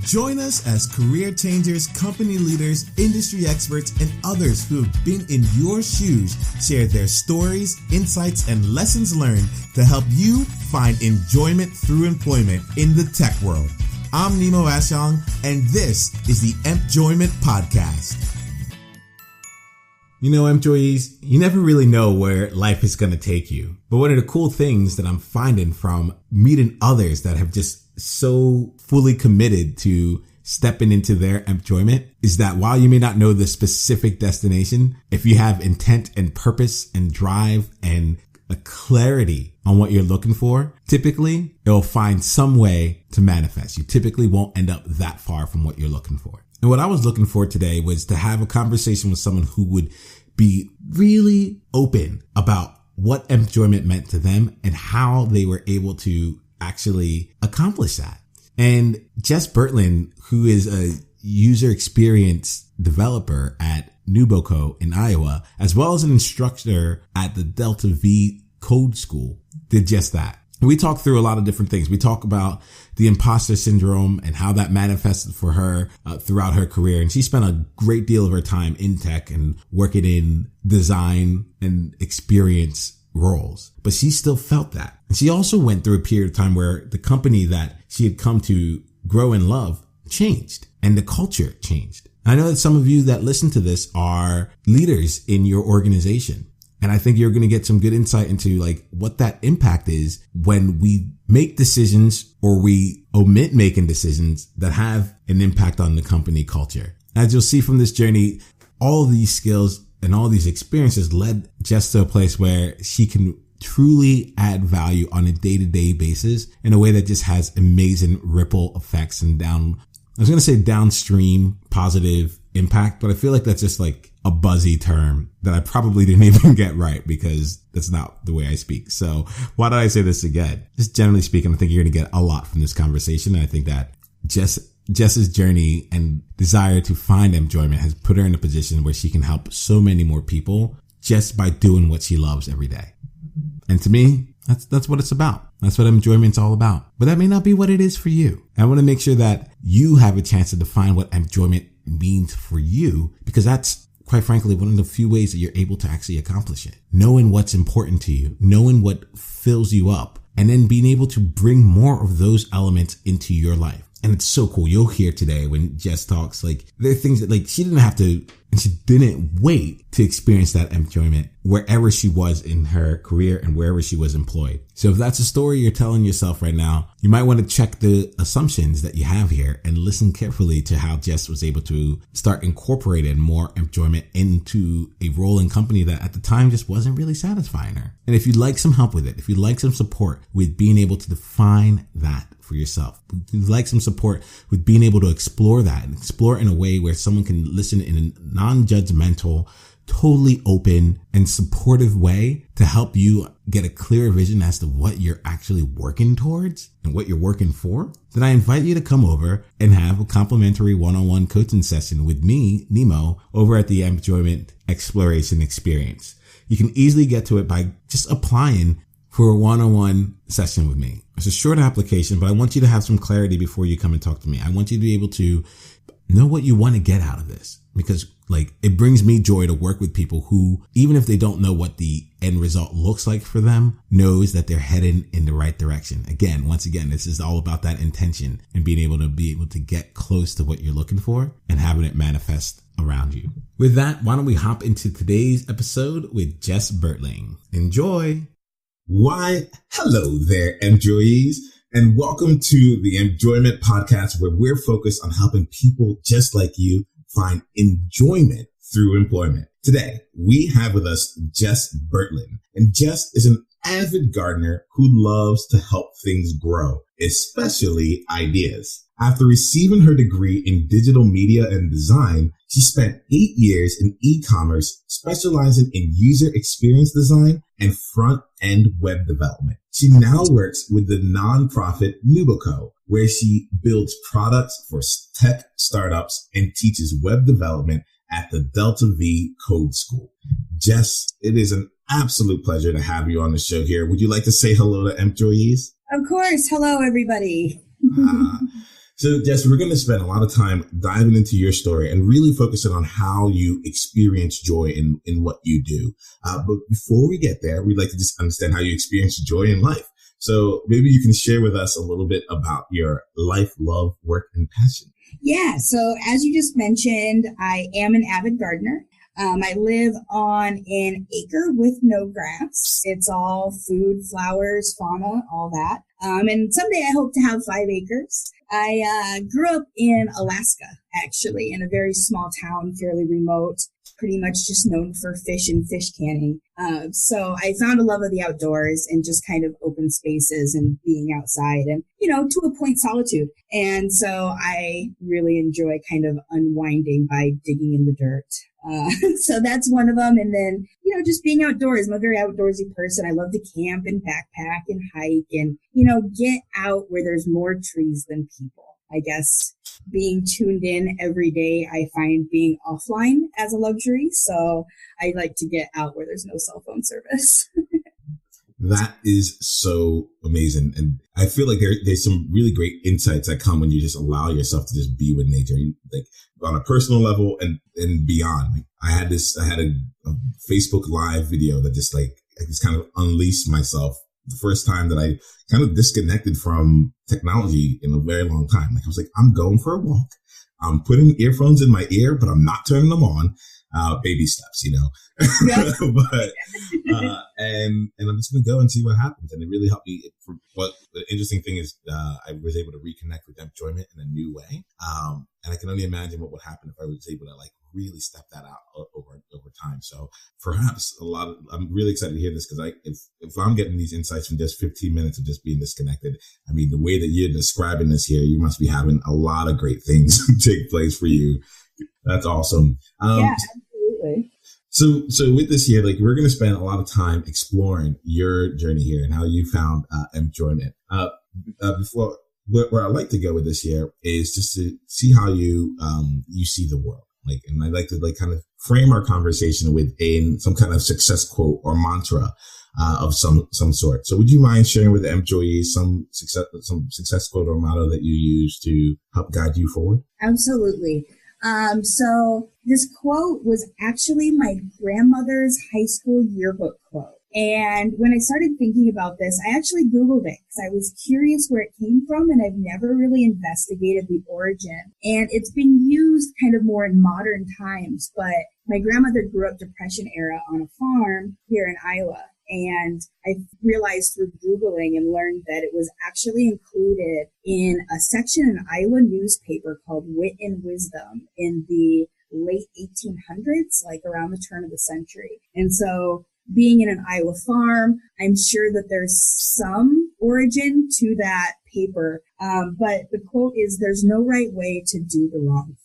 Join us as career changers, company leaders, industry experts, and others who have been in your shoes share their stories, insights, and lessons learned to help you find enjoyment through employment in the tech world. I'm Nemo Ashong, and this is the Empjoyment Podcast. You know, employees, you never really know where life is going to take you. But one of the cool things that I'm finding from meeting others that have just so fully committed to stepping into their employment is that while you may not know the specific destination, if you have intent and purpose and drive and a clarity on what you're looking for, typically it'll find some way to manifest. You typically won't end up that far from what you're looking for. And what I was looking for today was to have a conversation with someone who would be really open about what employment meant to them and how they were able to actually accomplish that. And Jess Bertling, who is a user experience developer at NewBoCo in Iowa, as well as an instructor at the Delta V Code School, did just that. We talk through a lot of different things. We talk about the imposter syndrome and how that manifested for her throughout her career. And she spent a great deal of her time in tech and working in design and experience roles. But she still felt that. And she also went through a period of time where the company that she had come to grow and love changed and the culture changed. And I know that some of you that listen to this are leaders in your organization. And I think you're going to get some good insight into like what that impact is when we make decisions or we omit making decisions that have an impact on the company culture. As you'll see from this journey, all of these skills and all these experiences led Jess to a place where she can truly add value on a day-to-day basis in a way that just has amazing ripple effects and downstream positive impact, but I feel like that's just like a buzzy term that I probably didn't even get right because that's not the way I speak. So why did I say this again? Just generally speaking, I think you're going to get a lot from this conversation. And I think that Jess's journey and desire to find enjoyment has put her in a position where she can help so many more people just by doing what she loves every day. And to me, that's what it's about. That's what enjoyment's all about. But that may not be what it is for you. I want to make sure that you have a chance to define what enjoyment means for you, because that's quite frankly one of the few ways that you're able to actually accomplish it. Knowing what's important to you, knowing what fills you up, and then being able to bring more of those elements into your life. And it's so cool. You'll hear today when Jess talks, like there are things that like she didn't have to, and she didn't wait to experience that enjoyment wherever she was in her career and wherever she was employed. So if that's a story you're telling yourself right now, you might want to check the assumptions that you have here and listen carefully to how Jess was able to start incorporating more enjoyment into a role in company that at the time just wasn't really satisfying her. And if you'd like some help with it, if you'd like some support with being able to define that for yourself, if you'd like some support with being able to explore that and explore in a way where someone can listen in a non-judgmental, totally open and supportive way to help you get a clearer vision as to what you're actually working towards and what you're working for, then I invite you to come over and have a complimentary one-on-one coaching session with me, Nemo, over at the Empjoyment Exploration Experience. You can easily get to it by just applying for a one-on-one session with me. It's a short application, but I want you to have some clarity before you come and talk to me. I want you to be able to know what you want to get out of this, because like it brings me joy to work with people who, even if they don't know what the end result looks like for them, knows that they're heading in the right direction. Once again, this is all about that intention and being able to get close to what you're looking for and having it manifest around you. With that, why don't we hop into today's episode with Jess Bertling. Enjoy. Why, hello there, employees, and welcome to the Empjoyment Podcast, where we're focused on helping people just like you find enjoyment through employment. Today, we have with us Jess Bertling, and Jess is an avid gardener who loves to help things grow, especially ideas. After receiving her degree in digital media and design, she spent 8 years in e-commerce, specializing in user experience design and front-end web development. She now works with the nonprofit NewBoCo, where she builds products for tech startups and teaches web development at the Delta V Code School. Jess, it is an absolute pleasure to have you on the show here. Would you like to say hello to employees? Of course. Hello, everybody. So, Jess, we're going to spend a lot of time diving into your story and really focusing on how you experience joy in what you do. But before we get there, we'd like to just understand how you experience joy in life. So maybe you can share with us a little bit about your life, love, work, and passion. Yeah. So as you just mentioned, I am an avid gardener. I live on an acre with no grass. It's all food, flowers, fauna, all that. And someday I hope to have 5 acres. I grew up in Alaska, actually, in a very small town, fairly remote, pretty much just known for fish and fish canning. So I found a love of the outdoors and just kind of open spaces and being outside and, to a point, solitude. And so I really enjoy kind of unwinding by digging in the dirt. So that's one of them. And then, just being outdoors. I'm a very outdoorsy person. I love to camp and backpack and hike and, get out where there's more trees than people. I guess being tuned in every day, I find being offline as a luxury. So I like to get out where there's no cell phone service. That is so amazing. And I feel like there's some really great insights that come when you just allow yourself to just be with nature, like on a personal level and beyond. Like I had a Facebook Live video that just I just kind of unleashed myself the first time that I kind of disconnected from technology in a very long time. Like I was like, I'm going for a walk. I'm putting earphones in my ear, but I'm not turning them on. Baby steps, Yep. but, and I'm just going to go and see what happens. And it really helped me. What the interesting thing is, I was able to reconnect with enjoyment in a new way. And I can only imagine what would happen if I was able to really step that out over time. So perhaps I'm really excited to hear this because if I'm getting these insights from just 15 minutes of just being disconnected, I mean, the way that you're describing this here, you must be having a lot of great things take place for you. That's awesome. Yeah, absolutely. So with this here, we're going to spend a lot of time exploring your journey here and how you found enjoyment. Before where I'd like to go with this here is just to see how you see the world. And I'd like to kind of frame our conversation with some kind of success quote or mantra of some sort. So would you mind sharing with the employees some success quote or motto that you use to help guide you forward? Absolutely. So this quote was actually my grandmother's high school yearbook quote. And when I started thinking about this, I actually Googled it because I was curious where it came from, and I've never really investigated the origin. And it's been used kind of more in modern times, but my grandmother grew up Depression era on a farm here in Iowa. And I realized through Googling and learned that it was actually included in a section in an Iowa newspaper called Wit and Wisdom in the late 1800s, around the turn of the century. And so being in an Iowa farm, I'm sure that there's some origin to that paper. But the quote is, there's no right way to do the wrong thing.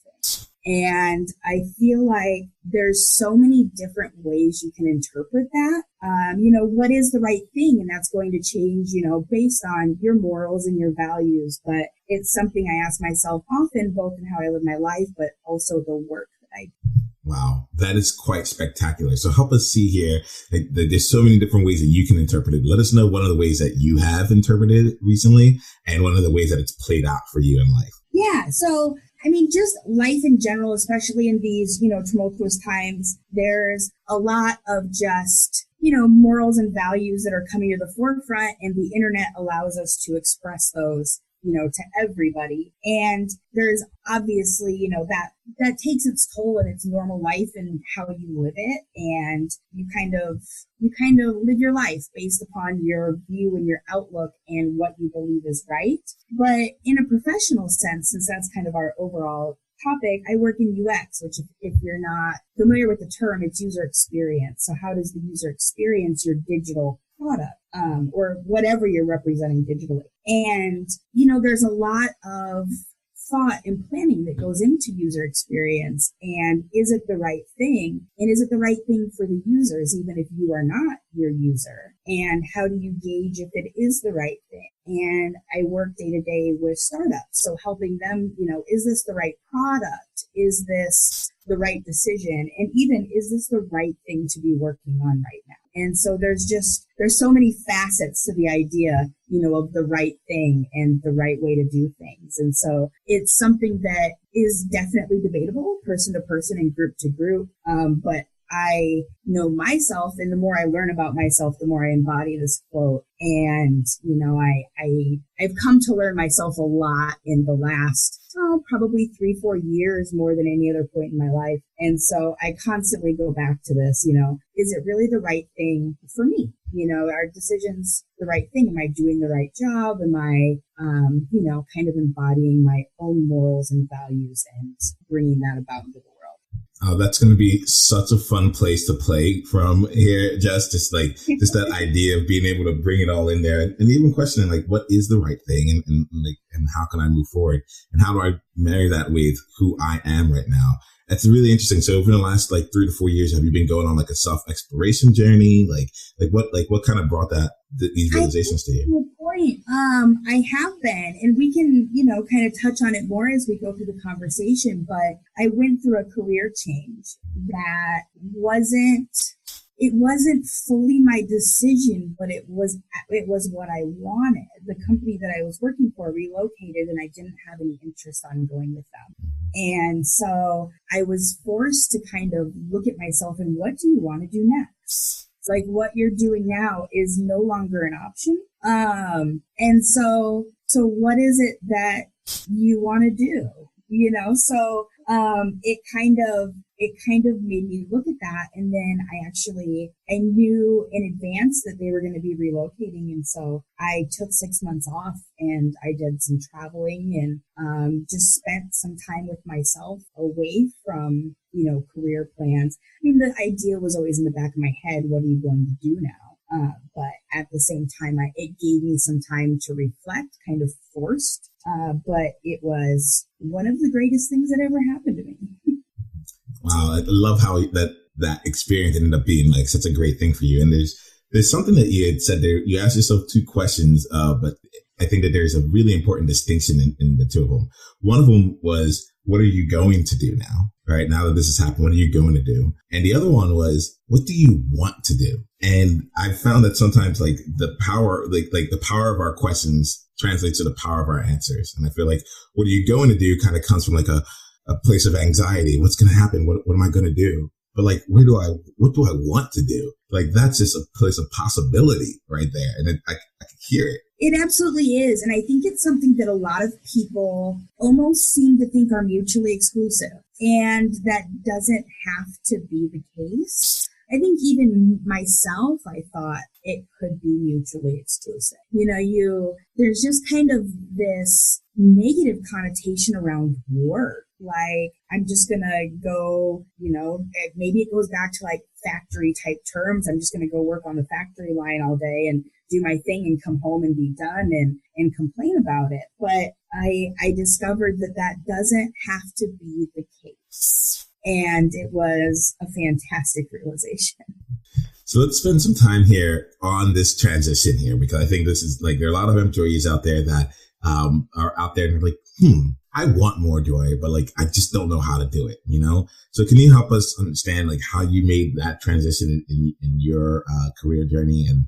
And I feel like there's so many different ways you can interpret that. What is the right thing? And that's going to change, based on your morals and your values. But it's something I ask myself often, both in how I live my life, but also the work that I do. Wow, that is quite spectacular. So help us see here that there's so many different ways that you can interpret it. Let us know one of the ways that you have interpreted it recently and one of the ways that it's played out for you in life. Yeah. So, just life in general, especially in these, tumultuous times, there's a lot of just, morals and values that are coming to the forefront, and the internet allows us to express those, to everybody. And there's obviously, that takes its toll in its normal life and how you live it. And you kind of live your life based upon your view and your outlook and what you believe is right. But in a professional sense, since that's kind of our overall topic, I work in UX, which if you're not familiar with the term, it's user experience. So how does the user experience your digital product, or whatever you're representing digitally? And, there's a lot of thought and planning that goes into user experience. And is it the right thing? And is it the right thing for the users, even if you are not your user? And how do you gauge if it is the right thing? And I work day to day with startups. So helping them, is this the right product? Is this the right decision? And even, is this the right thing to be working on right now? And so there's so many facets to the idea, of the right thing and the right way to do things. And so it's something that is definitely debatable person to person and group to group. But I know myself, and the more I learn about myself, the more I embody this quote. And, I've come to learn myself a lot in the last, probably 3-4 years more than any other point in my life. And so I constantly go back to this, is it really the right thing for me? Are decisions the right thing? Am I doing the right job? Am I, kind of embodying my own morals and values and bringing that about into the world? Oh, that's going to be such a fun place to play from here, Jess. Just that idea of being able to bring it all in there and even questioning like, what is the right thing and how can I move forward and how do I marry that with who I am right now? That's really interesting. So over the last 3 to 4 years, have you been going on a self-exploration journey? What kind of brought these realizations to you? Good point. I have been, and we can, kind of touch on it more as we go through the conversation, but I went through a career change that it wasn't fully my decision, but it was what I wanted. The company that I was working for relocated and I didn't have any interest on going with them. And so I was forced to kind of look at myself and what do you want to do next? It's like what you're doing now is no longer an option. And so what is it that you want to do? So it kind of made me look at that. And then I knew in advance that they were going to be relocating. And so I took 6 months off and I did some traveling and just spent some time with myself away from, career plans. I mean, the idea was always in the back of my head, what are you going to do now? But at the same time, it gave me some time to reflect, kind of forced. But it was one of the greatest things that ever happened to me. Wow, I love how that experience ended up being such a great thing for you. And there's something that you had said there. You asked yourself 2 questions, but I think that there's a really important distinction in the 2 of them. One of them was, what are you going to do now? Right now that this has happened, what are you going to do? And the other one was, what do you want to do? And I found that sometimes the power, the power of our questions translates to the power of our answers. And I feel like what are you going to do kind of comes from a place of anxiety. What's going to happen? What am I going to do? But what do I want to do? That's just a place of possibility right there. And I can hear it. It absolutely is. And I think it's something that a lot of people almost seem to think are mutually exclusive. And that doesn't have to be the case. I think even myself, I thought it could be mutually exclusive. There's just kind of this negative connotation around work. I'm just going to go, maybe it goes back to factory type terms. I'm just going to go work on the factory line all day and do my thing and come home and be done and complain about it. But I discovered that doesn't have to be the case. And it was a fantastic realization. So let's spend some time here on this transition here, because I think this is there are a lot of employees out there that are out there and they're I want more joy, but I just don't know how to do it, So can you help us understand how you made that transition in your career journey and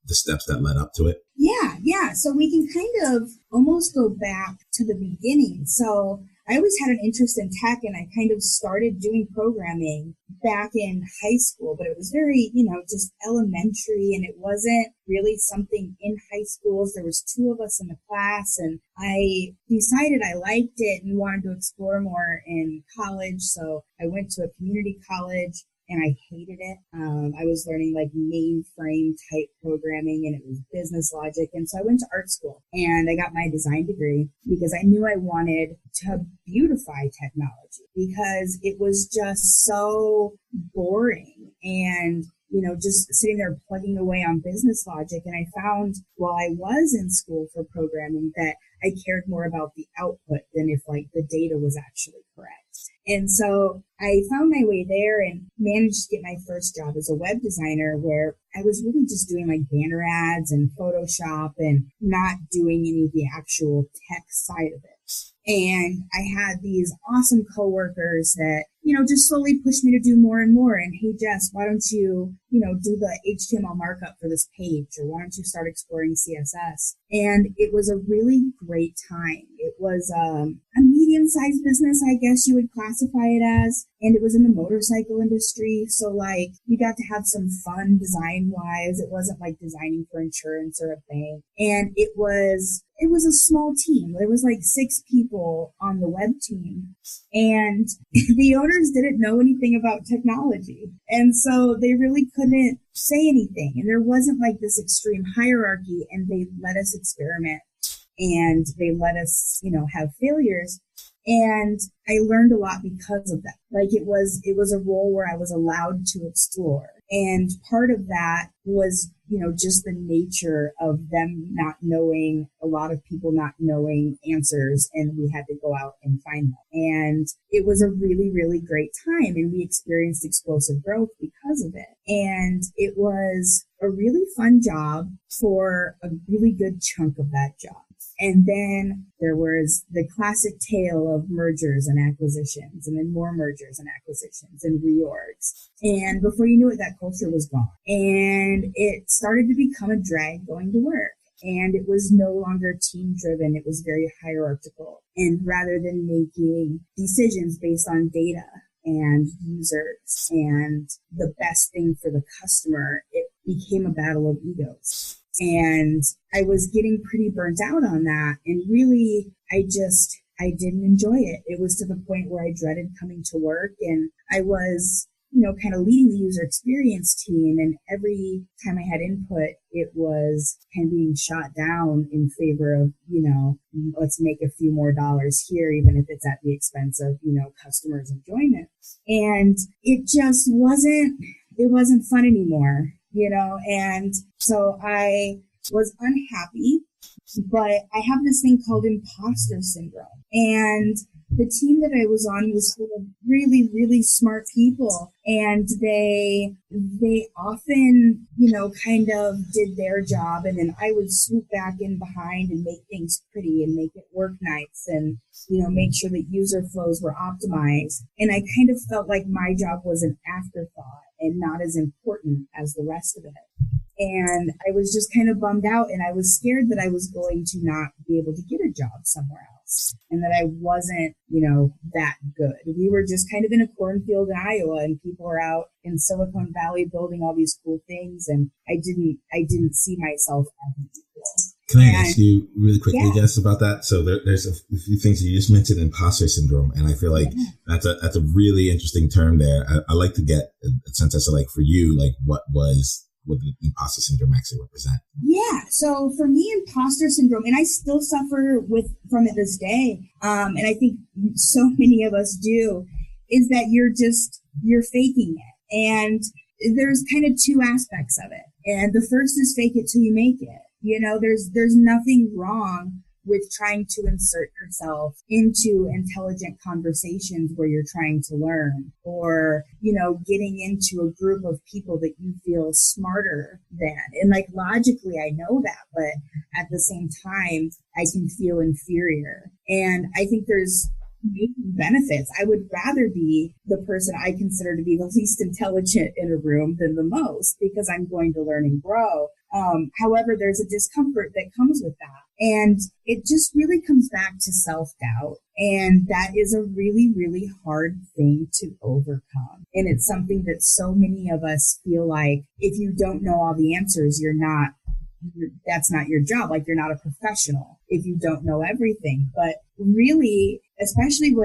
the steps that led up to it? Yeah. So we can kind of almost go back to the beginning. So I always had an interest in tech and I kind of started doing programming back in high school, but it was very, just elementary and it wasn't really something in high schools. There was 2 of us in the class and I decided I liked it and wanted to explore more in college. So I went to a community college and I hated it. I was learning mainframe type programming and it was business logic. And so I went to art school and I got my design degree because I knew I wanted to beautify technology because it was just so boring and, just sitting there plugging away on business logic. And I found while I was in school for programming that I cared more about the output than if the data was actually correct. And so I found my way there and managed to get my first job as a web designer where I was really just doing banner ads and Photoshop and not doing any of the actual tech side of it. And I had these awesome coworkers that, just slowly pushed me to do more and more. And hey, Jess, why don't you, do the HTML markup for this page? Or why don't you start exploring CSS? And it was a really great time. It was a medium-sized business, I guess you would classify it as. And it was in the motorcycle industry. So we got to have some fun design-wise. It wasn't like designing for insurance or a bank. And it was a small team. There was 6 people on the web team, and the owners didn't know anything about technology. And so they really couldn't say anything. And there wasn't this extreme hierarchy, and they let us experiment and they let us, have failures. And I learned a lot because of that. It was a role where I was allowed to explore. And part of that was, just the nature of them not knowing, a lot of people not knowing answers, and we had to go out and find them. And it was a really, really great time, and we experienced explosive growth because of it. And it was a really fun job for a really good chunk of that job. And then there was the classic tale of mergers and acquisitions, and then more mergers and acquisitions and reorgs. And before you knew it, that culture was gone. And it started to become a drag going to work. And it was no longer team driven. It was very hierarchical. And rather than making decisions based on data and users and the best thing for the customer, it became a battle of egos. And I was getting pretty burnt out on that. And really, I didn't enjoy it. It was to the point where I dreaded coming to work, and I was, kind of leading the user experience team. And every time I had input, it was kind of being shot down in favor of, let's make a few more dollars here, even if it's at the expense of, customers' enjoyment. And it just wasn't fun anymore. And so I was unhappy, but I have this thing called imposter syndrome. And the team that I was on was full of really, really smart people. And they often, kind of did their job. And then I would swoop back in behind and make things pretty and make it work nice and, make sure that user flows were optimized. And I kind of felt like my job was an afterthought and not as important as the rest of it. And I was just kind of bummed out, and I was scared that I was going to not be able to get a job somewhere else and that I wasn't, that good. We were just kind of in a cornfield in Iowa, and people were out in Silicon Valley building all these cool things, and I didn't see myself as equal. Can I ask you really quickly, Jess, about that? So there's a few things you just mentioned, imposter syndrome, and I feel like that's a really interesting term there. I like to get a sense as to for you, what the imposter syndrome actually represent. Yeah. So for me, imposter syndrome, and I still suffer from it this day, and I think so many of us do, is that you're faking it. And there's kind of 2 aspects of it. And the first is fake it till you make it. There's nothing wrong with trying to insert yourself into intelligent conversations where you're trying to learn, or, getting into a group of people that you feel smarter than. And logically, I know that, but at the same time, I can feel inferior. And I think there's benefits. I would rather be the person I consider to be the least intelligent in a room than the most, because I'm going to learn and grow. However, there's a discomfort that comes with that. And it just really comes back to self-doubt. And that is a really, really hard thing to overcome. And it's something that so many of us feel like if you don't know all the answers, that's not your job. You're not a professional if you don't know everything. But really, especially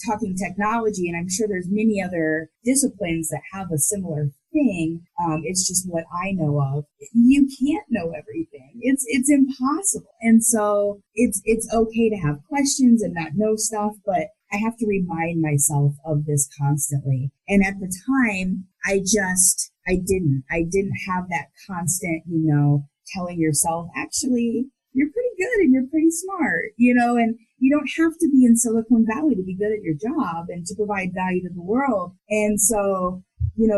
talking technology, and I'm sure there's many other disciplines that have a similar thing. It's just what I know of. You can't know everything. It's impossible. And so it's okay to have questions and not know stuff, but I have to remind myself of this constantly. And at the time, I didn't have that constant, telling yourself, actually, you're pretty good and you're pretty smart, and you don't have to be in Silicon Valley to be good at your job and to provide value to the world. And so,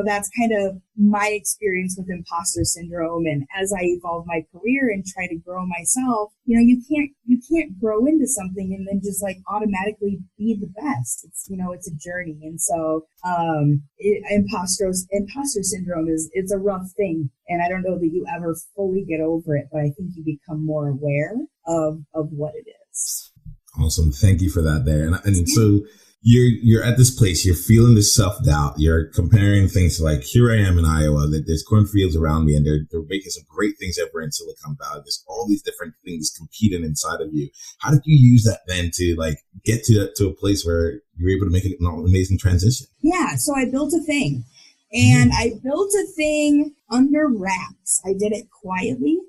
that's kind of my experience with imposter syndrome. And as I evolve my career and try to grow myself, you can't grow into something and then just like automatically be the best. It's a journey. And so, imposter syndrome it's a rough thing. And I don't know that you ever fully get over it, but I think you become more aware of what it is. Awesome. Thank you for that there. And so you're at this place, you're feeling this self-doubt, you're comparing things to like, here I am in Iowa, that there's cornfields around me and they're making some great things over in Silicon Valley. There's all these different things competing inside of you. How did you use that then to like get to a place where you're able to make an amazing transition? Yeah. So I built a thing and I built a thing under wraps. I did it quietly.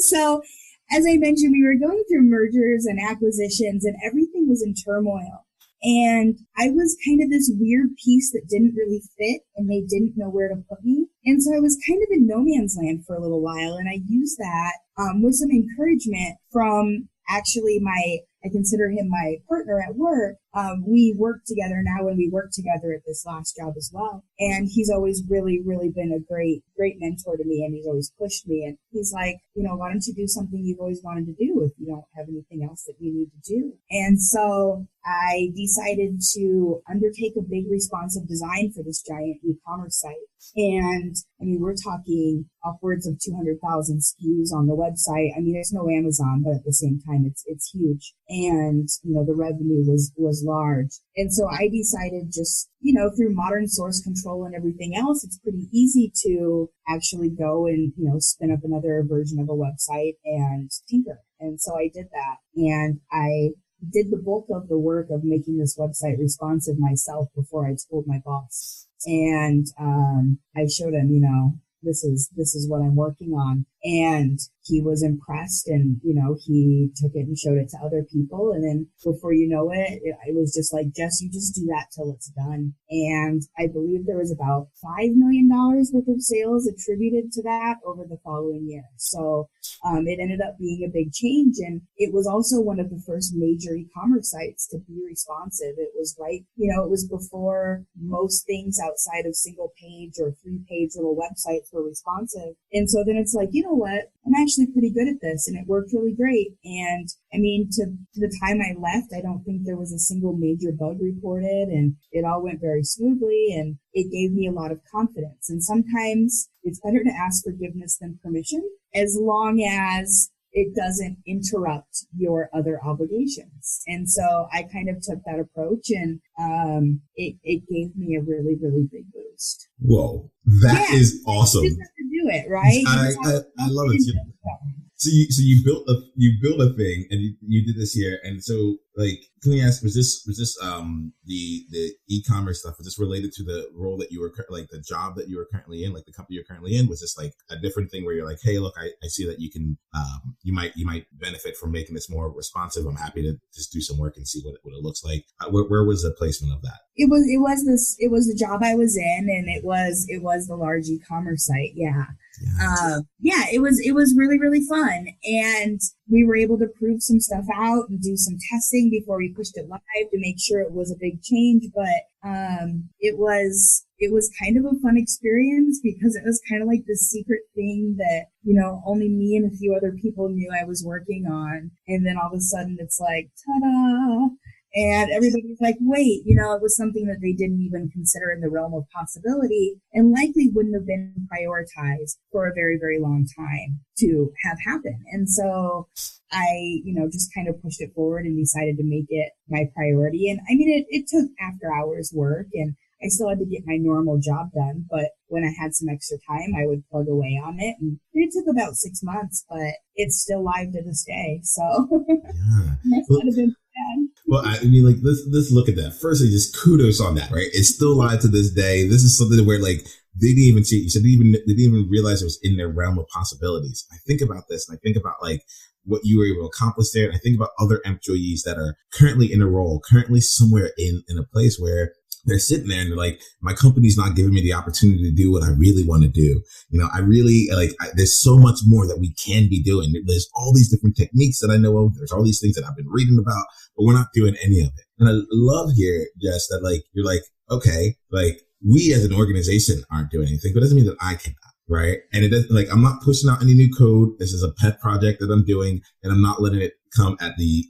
So as I mentioned, we were going through mergers and acquisitions and everything was in turmoil. And I was kind of this weird piece that didn't really fit and they didn't know where to put me. And so I was kind of in no man's land for a little while. And I used that with some encouragement from actually I consider him my partner at work. We work together now and we work together at this last job as well. And he's always really, really been a great mentor to me. And he's always pushed me. And he's like, why don't you do something you've always wanted to do if you don't have anything else that you need to do? And so I decided to undertake a big responsive design for this giant e-commerce site. And I mean, we're talking upwards of 200,000 SKUs on the website. I mean, there's no Amazon, but at the same time, it's huge. And, the revenue was large. And so I decided just, through modern source control and everything else, it's pretty easy to actually go and, spin up another version of a website and tinker. And so I did that. And I did the bulk of the work of making this website responsive myself before I told my boss. And I showed him, this is what I'm working on. And he was impressed and, he took it and showed it to other people. And then before you know it, it was just like, Jess, you just do that till it's done. And I believe there was about $5 million worth of sales attributed to that over the following year. So it ended up being a big change. And it was also one of the first major e-commerce sites to be responsive. It was right, it was before most things outside of single page or 3-page little websites were responsive. And so then it's like, you know what? I'm actually pretty good at this and it worked really great. And I mean, to the time I left, I don't think there was a single major bug reported and it all went very smoothly and it gave me a lot of confidence. And sometimes it's better to ask forgiveness than permission as long as it doesn't interrupt your other obligations. And so I kind of took that approach and it gave me a really, really big boost. Whoa, that is awesome. You just have to do it, right? I love it. So you built a thing and you did this here. And so like, can we ask, was this the e-commerce stuff, was this related to the role that you were like the job that you were currently in, like the company you're currently in? Was this like a different thing where you're like, hey, look, I see that you can, you might benefit from making this more responsive. I'm happy to just do some work and see what it looks like. Where was the placement of that? It was the job I was in and it was the large e-commerce site. Yeah. It was really, really fun. And we were able to prove some stuff out and do some testing before we pushed it live to make sure it was a big change. But, it was kind of a fun experience because it was kind of like this secret thing that, only me and a few other people knew I was working on. And then all of a sudden it's like, ta-da! And everybody's like, wait, it was something that they didn't even consider in the realm of possibility and likely wouldn't have been prioritized for a very, very long time to have happen. And so I, just kind of pushed it forward and decided to make it my priority. And I mean, it took after hours work and I still had to get my normal job done. But when I had some extra time, I would plug away on it. And it took about 6 months, but it's still live to this day. So that's not a big bad. Well, I mean, like, let's look at that. Firstly, just kudos on that, right? It's still live to this day. This is something where, like, they didn't even see it. You said they didn't even realize it was in their realm of possibilities. I think about this and I think about, like, what you were able to accomplish there. And I think about other employees that are currently in a role, currently somewhere in a place where they're sitting there and they're like, my company's not giving me the opportunity to do what I really want to do. I really there's so much more that we can be doing. There's all these different techniques that I know of. There's all these things that I've been reading about, but we're not doing any of it. And I love here, Jess, that like, you're like, okay, like we as an organization aren't doing anything, but it doesn't mean that I cannot. Right. And it doesn't, like, I'm not pushing out any new code. This is a pet project that I'm doing, and I'm not letting it come at the,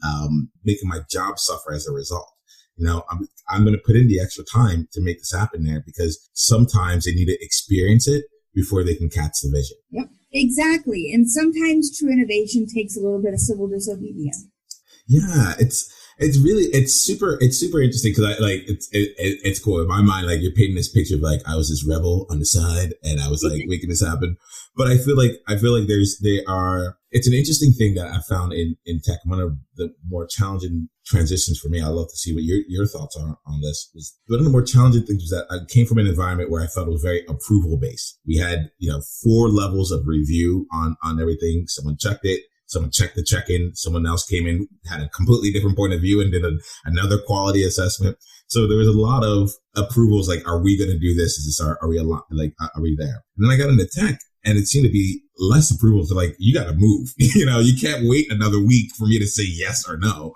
making my job suffer as a result. You know, I'm going to put in the extra time to make this happen there, because sometimes they need to experience it before they can catch the vision. Yep, exactly. And sometimes true innovation takes a little bit of civil disobedience. Yeah, it's super interesting, because I like it's cool in my mind. Like, you're painting this picture of, like, I was this rebel on the side and I was like making this happen. But I feel like it's an interesting thing that I found in tech. One of the more challenging transitions for me, I'd love to see what your thoughts are on this. One of the more challenging things was that I came from an environment where I felt it was very approval based. We had, 4 levels of review on everything. Someone checked it. Someone checked the check-in. Someone else came in, had a completely different point of view, and did another quality assessment. So there was a lot of approvals. Like, are we going to do this? Is this are we are we there? And then I got into tech, and it seemed to be less approvals. So, like, you got to move. You can't wait another week for me to say yes or no.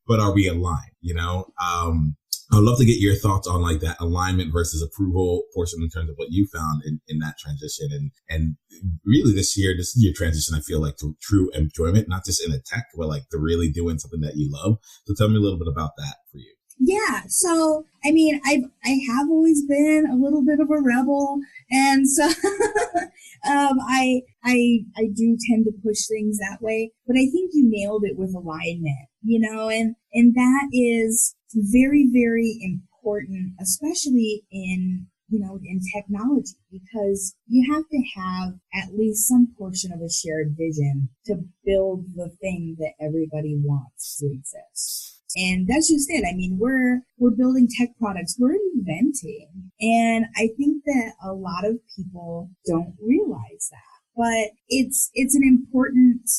But are we aligned? I'd love to get your thoughts on, like, that alignment versus approval portion in terms of what you found in that transition. And really this is your transition, I feel like, to true enjoyment, not just in the tech, but like to really doing something that you love. So tell me a little bit about that for you. Yeah. So, I mean, I have always been a little bit of a rebel. And so, I do tend to push things that way, but I think you nailed it with alignment, and that is very, very important, especially in technology, because you have to have at least some portion of a shared vision to build the thing that everybody wants to exist. And that's just it. I mean, we're building tech products, we're inventing. And I think that a lot of people don't realize that. But it's an important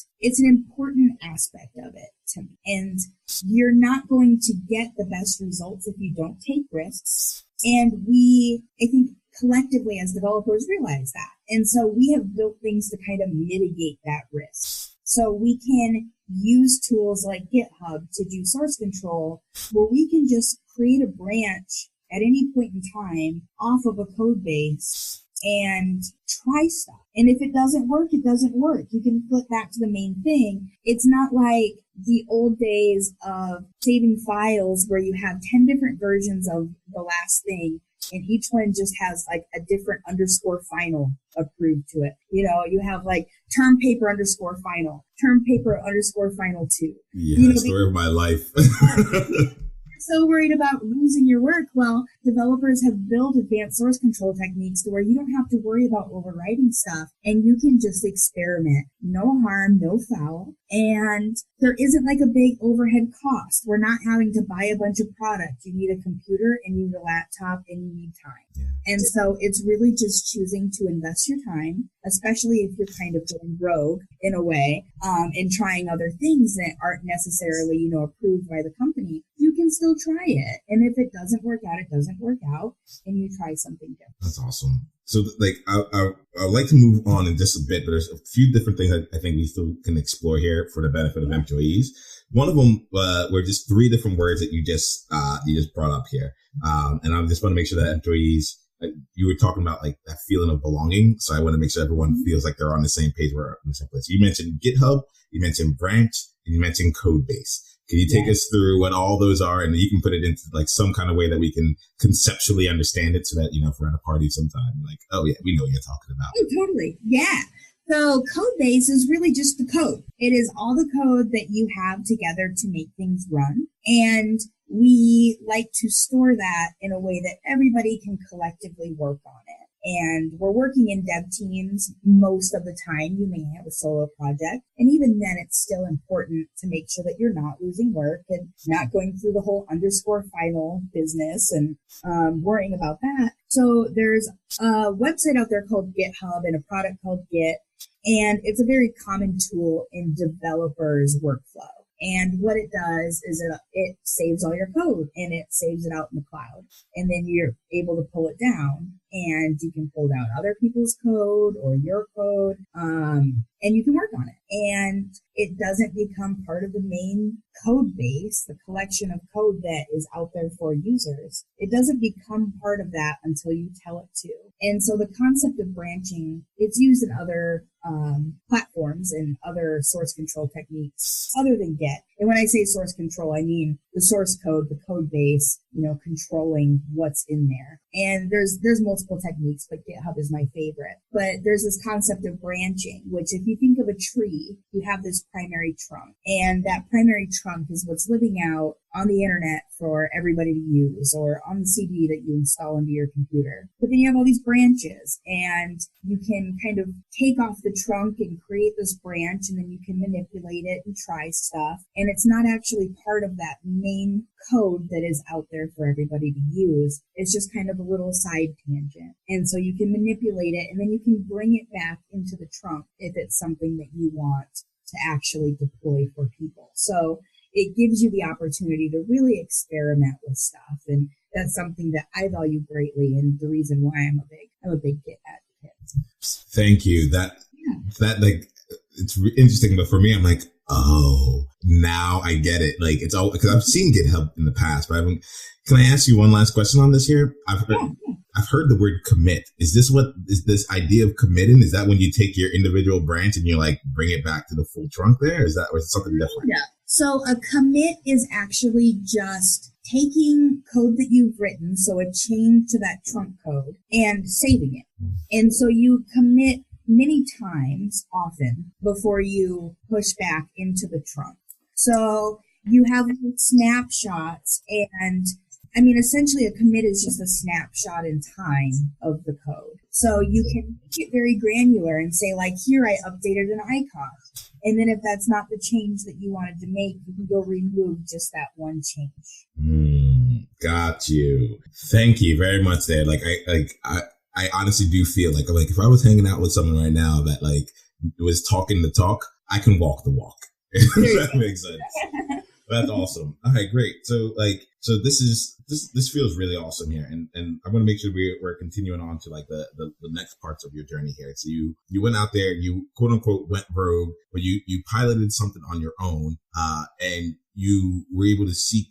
aspect of it to me. And you're not going to get the best results if you don't take risks. And I think collectively as developers realize that. And so we have built things to kind of mitigate that risk. So we can use tools like GitHub to do source control, where we can just create a branch at any point in time off of a code base and try stuff. And if it doesn't work, it doesn't work. You can flip back to the main thing. It's not like the old days of saving files where you have 10 different versions of the last thing, and each one just has like a different _final approved to it. You have like term paper _final, term paper _final 2. Yeah, story of my life. So worried about losing your work. Well, developers have built advanced source control techniques to where you don't have to worry about overwriting stuff, and you can just experiment. No harm, no foul. And there isn't like a big overhead cost. We're not having to buy a bunch of product. You need a computer and you need a laptop and you need time. Yeah. And so it's really just choosing to invest your time, especially if you're kind of going rogue in a way, and trying other things that aren't necessarily, approved by the company. You can still try it. And if it doesn't work out, it doesn't work out, and you try something different. That's awesome. So, like, I'd like to move on in just a bit, but there's a few different things I think we still can explore here for the benefit of employees. One of them were just 3 different words that you just brought up here. And I just want to make sure that employees, you were talking about like that feeling of belonging. So I want to make sure everyone feels like they're on the same page, we're on the same place. You mentioned GitHub, you mentioned branch, and you mentioned code base. Can you take us through what all those are, and you can put it into like some kind of way that we can conceptually understand it, so that, if we're at a party sometime, like, oh yeah, we know what you're talking about. Oh, totally. Yeah. So code base is really just the code. It is all the code that you have together to make things run. And we like to store that in a way that everybody can collectively work on it. And we're working in dev teams most of the time. You may have a solo project. And even then, it's still important to make sure that you're not losing work and not going through the whole _final business and worrying about that. So there's a website out there called GitHub and a product called Git. And it's a very common tool in developers' workflow. And what it does is it saves all your code and it saves it out in the cloud. And then you're able to pull it down and you can pull down other people's code or your code, and you can work on it. And it doesn't become part of the main code base, the collection of code that is out there for users. It doesn't become part of that until you tell it to. And so the concept of branching, it's used in other platforms and other source control techniques other than Git. And when I say source control, I mean the source code, the code base, controlling what's in there. And there's multiple techniques, but GitHub is my favorite. But there's this concept of branching, which if you think of a tree, you have this primary trunk. And that primary trunk is what's living out on the internet for everybody to use, or on the CD that you install into your computer. But then you have all these branches, and you can kind of take off the trunk and create this branch, and then you can manipulate it and try stuff. And it's not actually part of that main code that is out there for everybody to use. It's just kind of a little side tangent. And so you can manipulate it, and then you can bring it back into the trunk if it's something that you want to actually deploy for people. So it gives you the opportunity to really experiment with stuff. And that's something that I value greatly, and the reason why I'm a big Git advocate. Thank you. That it's interesting, but for me, I'm like, oh, now I get it. Like, it's all because I've seen GitHub in the past, but can I ask you one last question on this here? I've heard the word commit. Is this idea of committing? Is that when you take your individual branch and you bring it back to the full trunk there? Or is it something different? Yeah. So a commit is actually just taking code that you've written, so a change to that trunk code, and saving it. And so you commit many times, often, before you push back into the trunk. So you have snapshots, and essentially a commit is just a snapshot in time of the code. So you can get very granular and say, here I updated an icon. And then if that's not the change that you wanted to make, you can go remove just that one change. Got you. Thank you very much there. I honestly do feel like if I was hanging out with someone right now that was talking the talk, I can walk the walk. If that makes sense. That's awesome. All right, great. So this feels really awesome here, and I want to make sure we're continuing on to the next parts of your journey here. So you went out there, you quote unquote went rogue, or you piloted something on your own, and you were able to seek.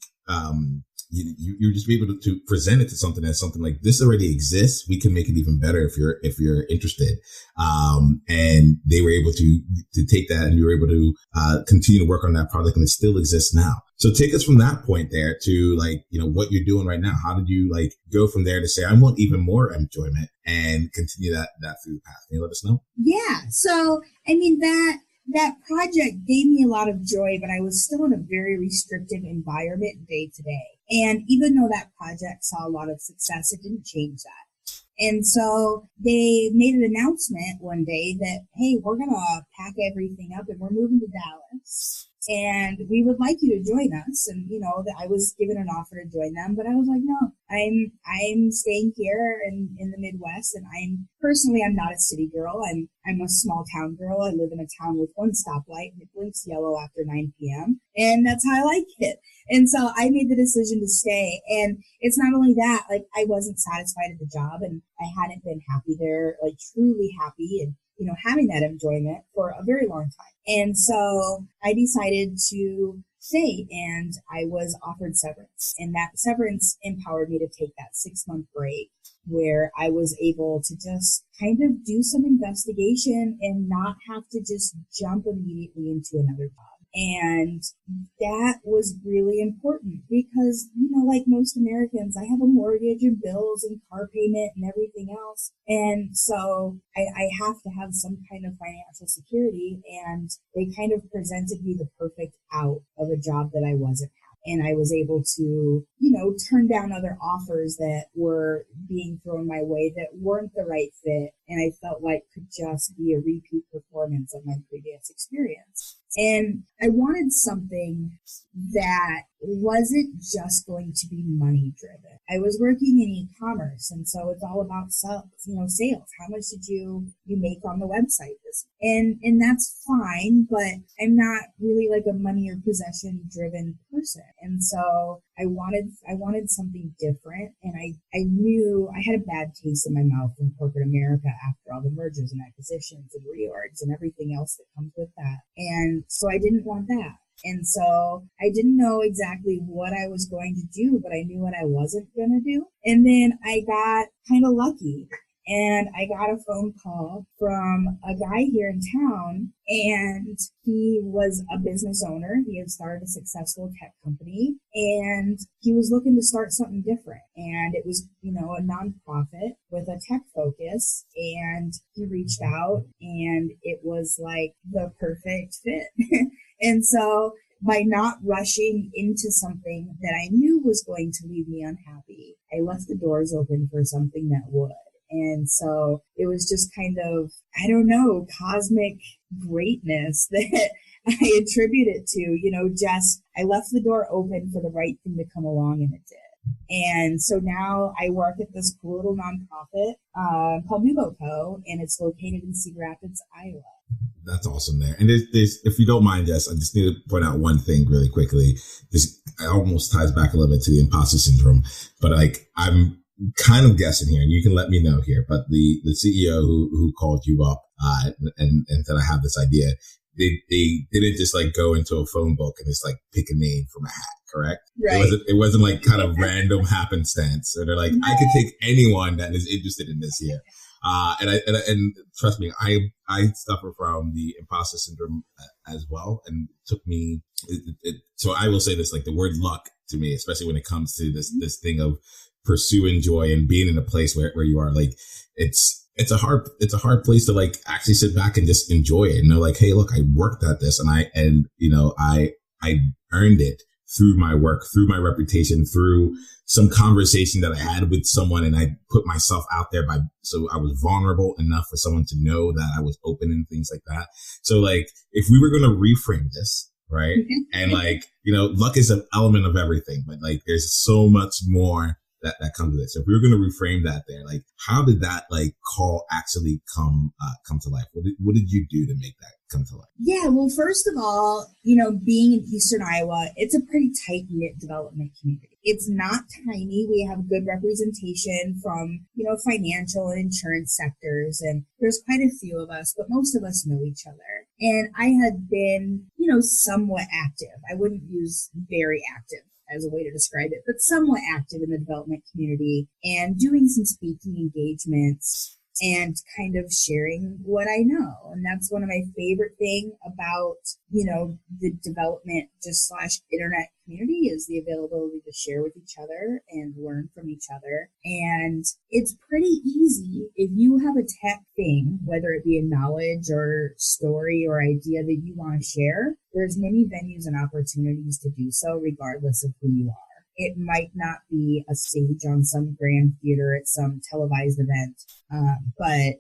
You just be able to present it to something as something like this already exists. We can make it even better if you're interested. And they were able to take that, and you were able to continue to work on that project, and it still exists now. So take us from that point there to what you're doing right now. How did you go from there to say, I want even more enjoyment and continue that through the path? Can you let us know? Yeah. So, that project gave me a lot of joy, but I was still in a very restrictive environment day to day. And even though that project saw a lot of success, it didn't change that. And so they made an announcement one day that, hey, we're going to pack everything up and we're moving to Dallas. And we would like you to join us. And, that I was given an offer to join them, but I was like, no, I'm staying here in the Midwest. And I'm not a city girl. I'm a small town girl. I live in a town with one stoplight, and it blinks yellow after 9 p.m. And that's how I like it. And so I made the decision to stay. And it's not only that, I wasn't satisfied at the job, and I hadn't been happy there, truly happy, and having that enjoyment for a very long time. And so I decided to stay, and I was offered severance. And that severance empowered me to take that 6-month break where I was able to just kind of do some investigation and not have to just jump immediately into another job. And that was really important because, like most Americans, I have a mortgage and bills and car payment and everything else. And so I have to have some kind of financial security, and they kind of presented me the perfect out of a job that I wasn't having. And I was able to, turn down other offers that were being thrown my way that weren't the right fit, and I felt like could just be a repeat performance of my previous experience. And I wanted something that wasn't just going to be money driven. I was working in e-commerce, and so it's all about sales. How much did you make on the website this week? And that's fine, but I'm not really like a money or possession driven person. And so I wanted something different, and I knew I had a bad taste in my mouth from corporate America after all the mergers and acquisitions and reorgs and everything else that comes with that. And so I didn't want that. And so I didn't know exactly what I was going to do, but I knew what I wasn't going to do. And then I got kind of lucky, and I got a phone call from a guy here in town, and he was a business owner. He had started a successful tech company, and he was looking to start something different. And it was, a nonprofit with a tech focus, and he reached out, and it was like the perfect fit. And so by not rushing into something that I knew was going to leave me unhappy, I left the doors open for something that would. And so it was just kind of, cosmic greatness that I attribute it to. Jess, I left the door open for the right thing to come along, and it did. And so now I work at this cool little nonprofit called NewBoCo, and it's located in Cedar Rapids, Iowa. That's awesome there. And there's, if you don't mind, Jess, I just need to point out one thing really quickly. This almost ties back a little bit to the imposter syndrome, but I'm kind of guessing here, and you can let me know here, but the CEO who called you up and said, I have this idea, they didn't just like go into a phone book and just like pick a name from a hat, correct? Right. It wasn't like kind of random happenstance. So they're like, I could take anyone that is interested in this here. And trust me, I suffer from the imposter syndrome as well. And it took me, so I will say this, like the word luck to me, especially when it comes to this thing of pursuing joy and being in a place where you are, like, it's a hard place to like actually sit back and just enjoy it and know like, hey, look, I worked at this, and I earned it through my work, through my reputation, through some conversation that I had with someone, and I put myself out there so I was vulnerable enough for someone to know that I was open and things like that. So like, if we were going to reframe this, right? And like, luck is an element of everything, but like, there's so much more that comes with it. So if we were going to reframe that there, like, how did that like call actually come to life? What did you do to make that come to life? Yeah, well, first of all, being in Eastern Iowa, it's a pretty tight-knit development community. It's not tiny. We have good representation from, financial and insurance sectors, and there's quite a few of us, but most of us know each other. And I had been, somewhat active. I wouldn't use very active as a way to describe it, but somewhat active in the development community and doing some speaking engagements and kind of sharing what I know. And that's one of my favorite thing about, the development / internet community is the availability to share with each other and learn from each other. And it's pretty easy if you have a tech thing, whether it be a knowledge or story or idea that you want to share, there's many venues and opportunities to do so regardless of who you are. It might not be a stage on some grand theater at some televised event, but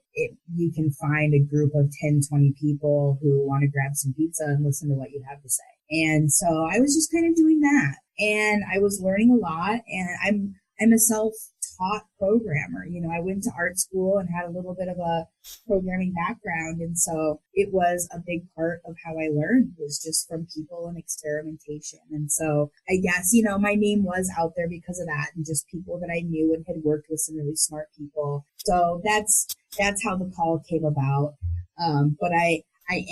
you can find a group of 10, 20 people who want to grab some pizza and listen to what you have to say. And so I was just kind of doing that, and I was learning a lot, and I'm a self-taught programmer. I went to art school and had a little bit of a programming background. And so it was a big part of how I learned, was just from people and experimentation. And so I guess, my name was out there because of that, and just people that I knew and had worked with some really smart people. So that's how the call came about. But I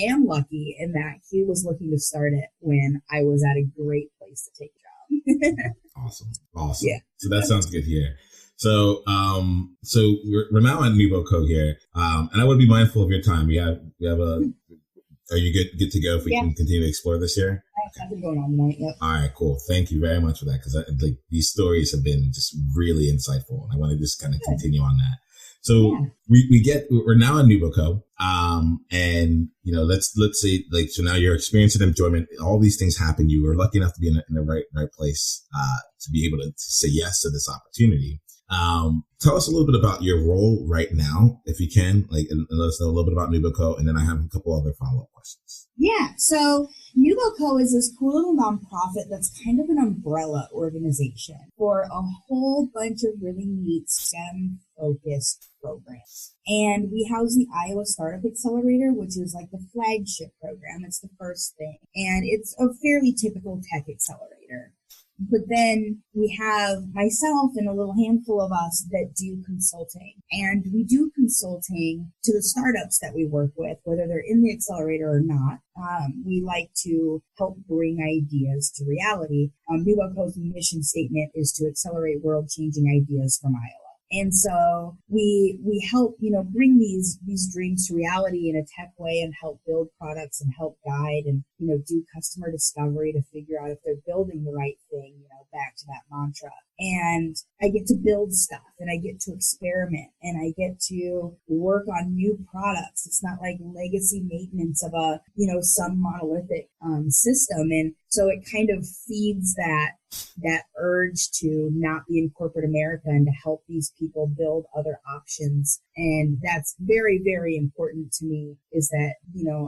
am lucky in that he was looking to start it when I was at a great place to take a job. Awesome. Yeah. So that sounds good here. So, we're now at NewBoCo here. And I want to be mindful of your time. We have are you good to go if we can continue to explore this here? I have nothing going on tonight. Yep. All right, cool. Thank you very much for that. Because these stories have been just really insightful, and I want to just kind of continue on that. So we're now at NewBoCo. And let's say like, so now you're experiencing enjoyment. All these things happen. You were lucky enough to be in the right place, to be able to say yes to this opportunity. Tell us a little bit about your role right now, if you can, like, and let us know a little bit about NewBoCo, and then I have a couple other follow-up questions. Yeah, so NewBoCo is this cool little nonprofit that's kind of an umbrella organization for a whole bunch of really neat STEM-focused programs. And we house the Iowa Startup Accelerator, which is like the flagship program. It's the first thing. And it's a fairly typical tech accelerator. But then we have myself and a little handful of us that do consulting. And we do consulting to the startups that we work with, whether they're in the accelerator or not. We like to help bring ideas to reality. NewBoCo's mission statement is to accelerate world-changing ideas from Iowa. And so we help, bring these dreams to reality in a tech way and help build products and help guide and, do customer discovery to figure out if they're building the right thing, back to that mantra. And I get to build stuff and I get to experiment and I get to work on new products. It's not like legacy maintenance of some monolithic system. And so it kind of feeds that urge to not be in corporate America and to help these people build other options. And that's very, very important to me, is that,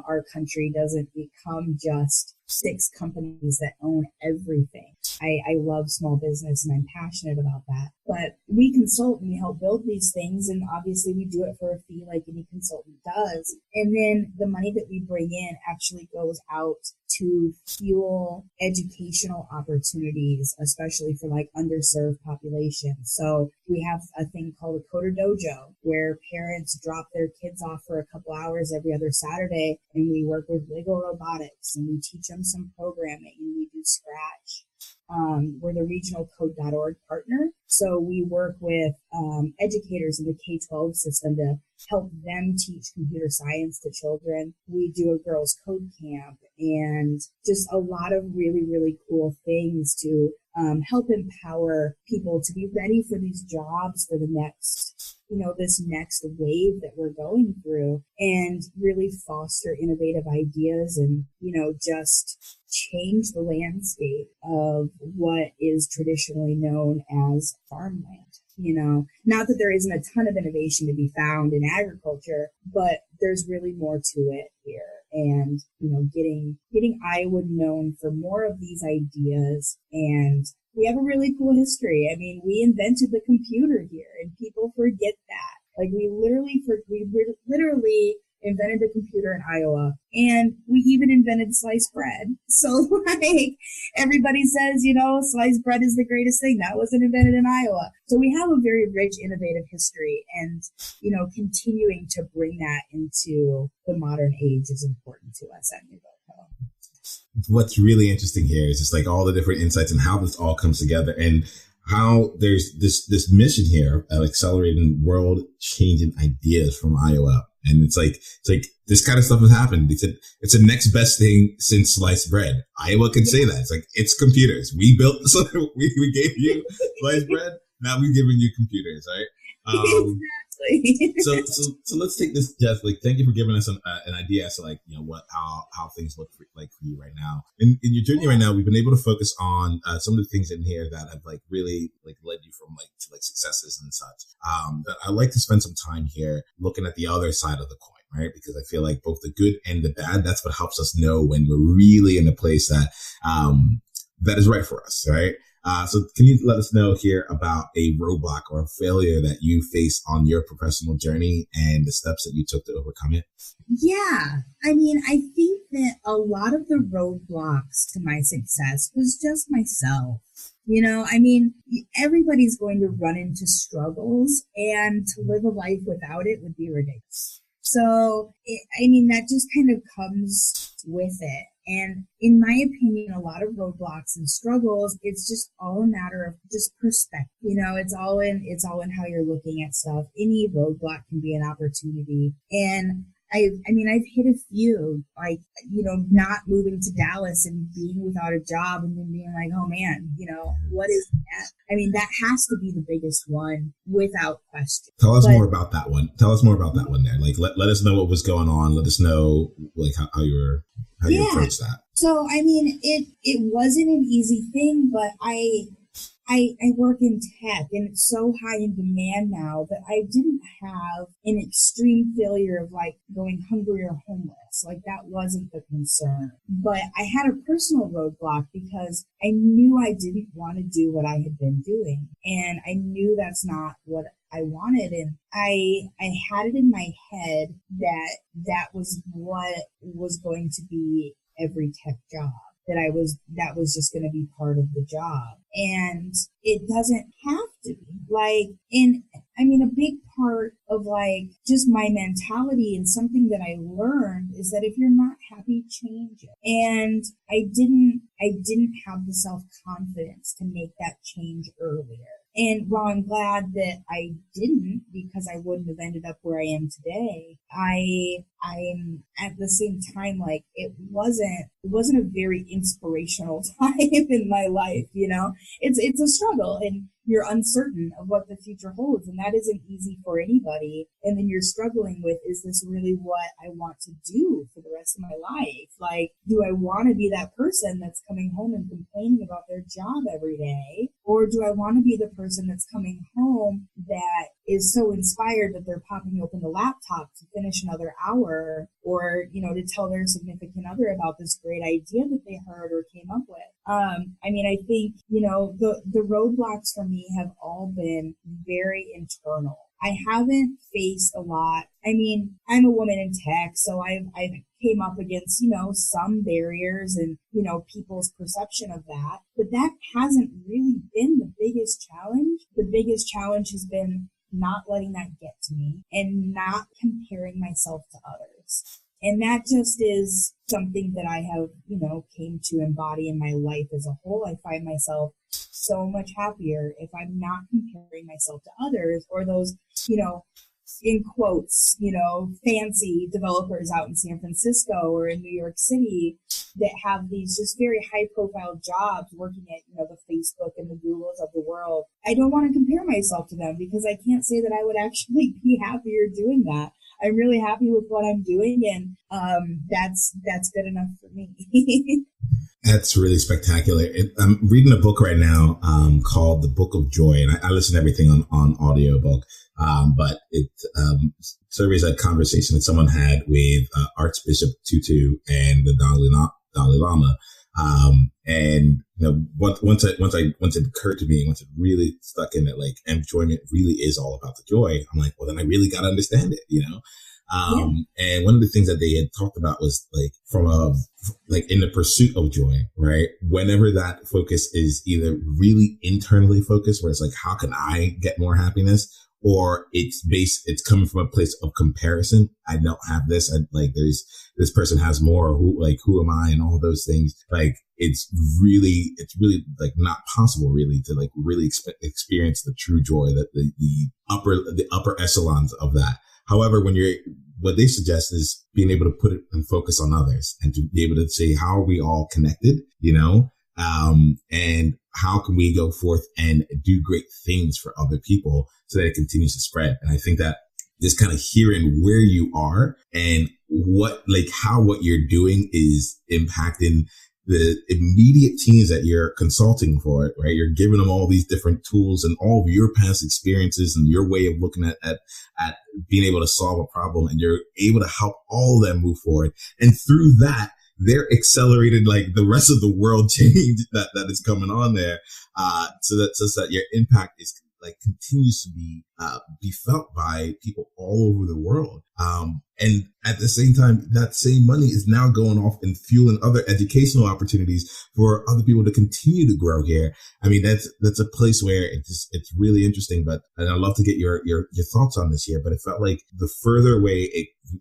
our country doesn't become just 6 companies that own everything. I love small business and I'm passionate about that. But we consult and we help build these things, and obviously we do it for a fee like any consultant does. And then the money that we bring in actually goes out to fuel educational opportunities, especially for like underserved populations. So we have a thing called a Coder Dojo, where parents drop their kids off for a couple hours every other Saturday, and we work with Lego robotics and we teach them some programming and we do Scratch. We're the regional code.org partner. So we work with educators in the K-12 system to help them teach computer science to children. We do a girls' code camp and just a lot of really, really cool things to help empower people to be ready for these jobs for the next, this next wave that we're going through, and really foster innovative ideas and, just change the landscape of what is traditionally known as farmland. Not that there isn't a ton of innovation to be found in agriculture, but there's really more to it here. And, getting Iowa known for more of these ideas. And we have a really cool history. I mean, we invented the computer here, and people forget that. Like, we literally invented the computer in Iowa, and we even invented sliced bread. So everybody says, sliced bread is the greatest thing. That wasn't invented in Iowa. So we have a very rich, innovative history, and, continuing to bring that into the modern age is important to us at NewBoCo. What's really interesting here is just like all the different insights and how this all comes together, and how there's this mission here of accelerating world-changing ideas from Iowa. And it's like this kind of stuff has happened. It's the next best thing since sliced bread. Iowa can say that. It's like, it's computers. We built, so we gave you sliced bread. Now we've given you computers, right? Exactly. So let's take this, Jess. Like, thank you for giving us an idea as to how things look for you right now. In your journey right now, we've been able to focus on some of the things in here that have really led you from to successes and such. But I like to spend some time here looking at the other side of the coin, right? Because I feel like both the good and the bad, that's what helps us know when we're really in a place that that is right for us, right? So can you let us know here about a roadblock or a failure that you faced on your professional journey and the steps that you took to overcome it? Yeah. I mean, I think that a lot of the roadblocks to my success was just myself. Everybody's going to run into struggles, and to live a life without it would be ridiculous. So, that just kind of comes with it. And in my opinion, a lot of roadblocks and struggles, it's just all a matter of just perspective. It's all in how you're looking at stuff. Any roadblock can be an opportunity. And I've hit a few, not moving to Dallas and being without a job and then being like, oh man, what is that? That has to be the biggest one without question. Tell us more about that one. Tell us more about that one there. Let us know what was going on. Let us know how you approached that. So, it wasn't an easy thing, but I I work in tech and it's so high in demand now that I didn't have an extreme failure of like going hungry or homeless. Like that wasn't the concern. But I had a personal roadblock because I knew I didn't want to do what I had been doing. And I knew that's not what I wanted. And I had it in my head that that was what was going to be every tech job. That was just going to be part of the job. And it doesn't have to be. Like, a big part of like just my mentality and something that I learned is that if you're not happy, change it. And I didn't have the self-confidence to make that change earlier. And while I'm glad that I didn't, because I wouldn't have ended up where I am today, I'm at the same time, like, it wasn't a very inspirational time in my life, you know? It's a struggle, and you're uncertain of what the future holds, and that isn't easy for anybody. And then you're struggling with, is this really what I want to do for the rest of my life? Like, do I want to be that person that's coming home and complaining about their job every day? Or do I want to be the person that's coming home that is so inspired that they're popping open the laptop to finish another hour, or, you know, to tell their significant other about this great idea that they heard or came up with? I think, you know, the roadblocks for me have all been very internal. I haven't faced a lot. I mean, I'm a woman in tech, so I've came up against, you know, some barriers and, you know, people's perception of that. But that hasn't really been the biggest challenge. The biggest challenge has been not letting that get to me and not comparing myself to others. And that just is something that I have, you know, came to embody in my life as a whole. I find myself so much happier if I'm not comparing myself to others, or those, you know, in quotes, you know, fancy developers out in San Francisco or in New York City that have these just very high profile jobs working at, you know, the Facebook and the Googles of the world. I don't want to compare myself to them, because I can't say that I would actually be happier doing that. I'm really happy with what I'm doing, and that's good enough for me. That's really spectacular. I'm reading a book right now called The Book of Joy, and I listen to everything on audiobook. But it surveys a conversation that someone had with Archbishop Tutu and the Dalai Lama. And you know, once it occurred to me, once it really stuck in, that like enjoyment really is all about the joy, I'm like, well, then I really got to understand it, you know? And one of the things that they had talked about was like like in the pursuit of joy, right? Whenever that focus is either really internally focused, where it's like, how can I get more happiness? Or it's coming from a place of comparison. I don't have this. This person has more. Or who am I? And all those things. Like, it's really like not possible really to like really experience the true joy, that the upper echelons of that. However, what they suggest is being able to put it and focus on others, and to be able to say, how are we all connected, you know? And how can we go forth and do great things for other people so that it continues to spread? And I think that just kind of hearing where you are and how what you're doing is impacting the immediate teams that you're consulting for, right? You're giving them all these different tools and all of your past experiences and your way of looking at being able to solve a problem, and you're able to help all of them move forward. And through that, they're accelerated like the rest of the world change that is coming on there, so that your impact is like continues to be felt by people all over the world. And at the same time, that same money is now going off and fueling other educational opportunities for other people to continue to grow here. I mean, that's a place where it's really interesting. And I'd love to get your thoughts on this here. But it felt like the further away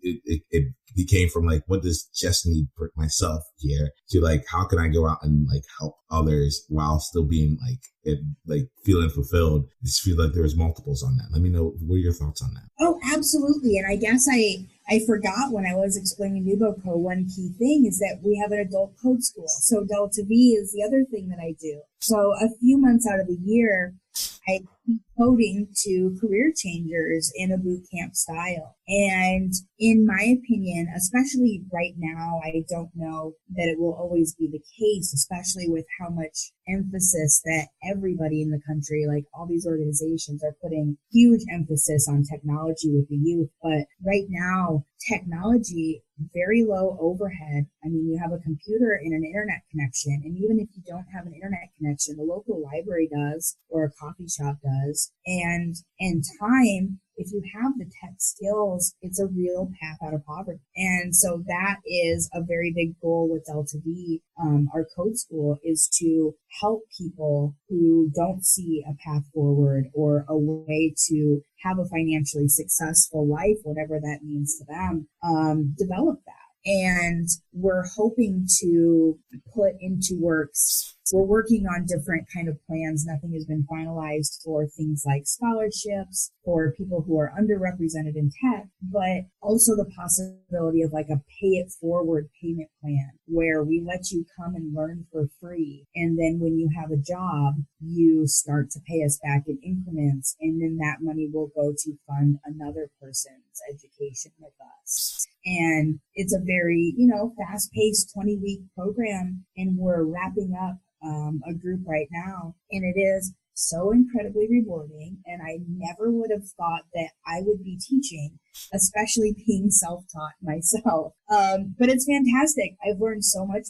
it became from like, what does Jess need for myself here, to like, how can I go out and like help others while still being like feeling fulfilled? I just feel like there's multiples on that. Let me know, what are your thoughts on that? Oh, absolutely. And I guess I forgot when I was explaining NewBoCo, one key thing is that we have an adult code school. So Delta V is the other thing that I do. So a few months out of the year, I teach coding to career changers in a boot camp style. And in my opinion, especially right now, I don't know that it will always be the case, especially with how much emphasis that everybody in the country, like all these organizations, are putting huge emphasis on technology with the youth. But right now, technology, very low overhead. I mean, you have a computer and an internet connection. And even if you don't have an internet connection, the local library does, or a coffee shop does. And time, if you have the tech skills, it's a real path out of poverty. And so that is a very big goal with Delta V, our code school, is to help people who don't see a path forward or a way to have a financially successful life, whatever that means to them, develop that. And we're hoping to put into works, we're working on different kind of plans. Nothing has been finalized for things like scholarships for people who are underrepresented in tech, but also the possibility of like a pay it forward payment plan where we let you come and learn for free. And then when you have a job, you start to pay us back in increments. And then that money will go to fund another person's education with us. And it's a very, fast-paced 20-week program, and we're wrapping up a group right now, and it is so incredibly rewarding. And I never would have thought that I would be teaching, especially being self-taught myself. But it's fantastic. I've learned so much,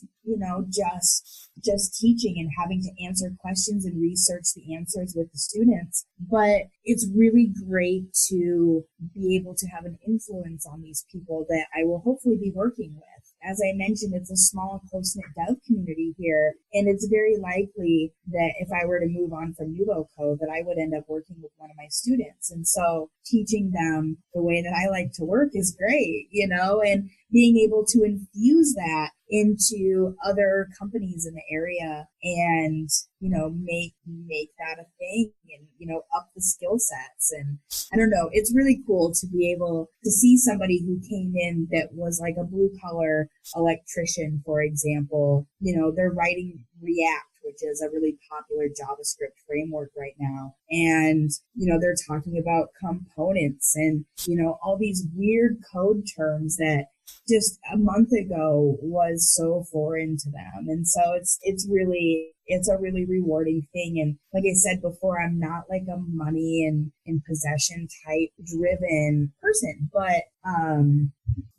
just teaching and having to answer questions and research the answers with the students. But it's really great to be able to have an influence on these people that I will hopefully be working with. As I mentioned, it's a small, close-knit dev community here, and it's very likely that if I were to move on from NewBoCo, that I would end up working with one of my students. And so teaching them the way that I like to work is great, and being able to infuse that into other companies in the area and, make that a thing and, up the skill sets. And I don't know, it's really cool to be able to see somebody who came in that was like a blue collar electrician, for example. They're writing React, which is a really popular JavaScript framework right now. And, they're talking about components and, all these weird code terms that just a month ago was so foreign to them. And so it's a really rewarding thing. And like I said before, I'm not like a money and possession type driven person, but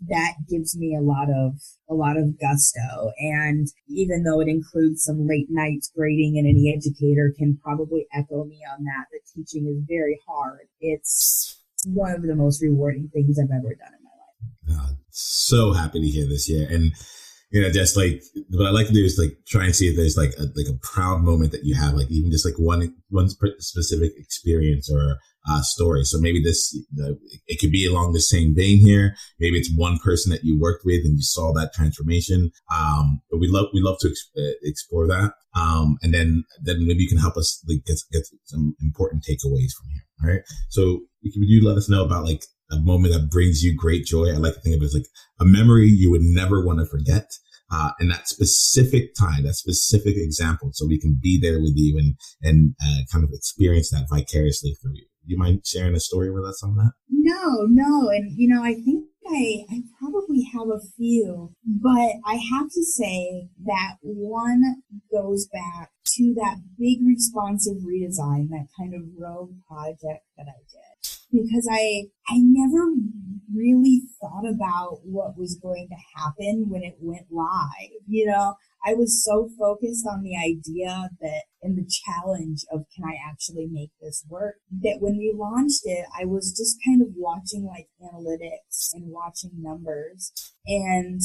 that gives me a lot of gusto. And even though it includes some late nights grading, and any educator can probably echo me on that, the teaching is very hard. It's one of the most rewarding things I've ever done in my life. So happy to hear this here. And just like what I like to do is like try and see if there's like a proud moment that you have, like even just like one specific experience or story. So maybe this, it could be along the same vein here. Maybe it's one person that you worked with and you saw that transformation. But we love to explore that. And then maybe you can help us like get some important takeaways from here. All right. So would you let us know about like a moment that brings you great joy? I like to think of it as like a memory you would never want to forget. And that specific time, that specific example, so we can be there with you and kind of experience that vicariously through you. Do you mind sharing a story with us on that? No. And, I think I probably have a few, but I have to say that one goes back to that big responsive redesign, that kind of rogue project that I did. Because I never really thought about what was going to happen when it went live. I was so focused on the idea that and the challenge of can I actually make this work, that when we launched it, I was just kind of watching like analytics and watching numbers. And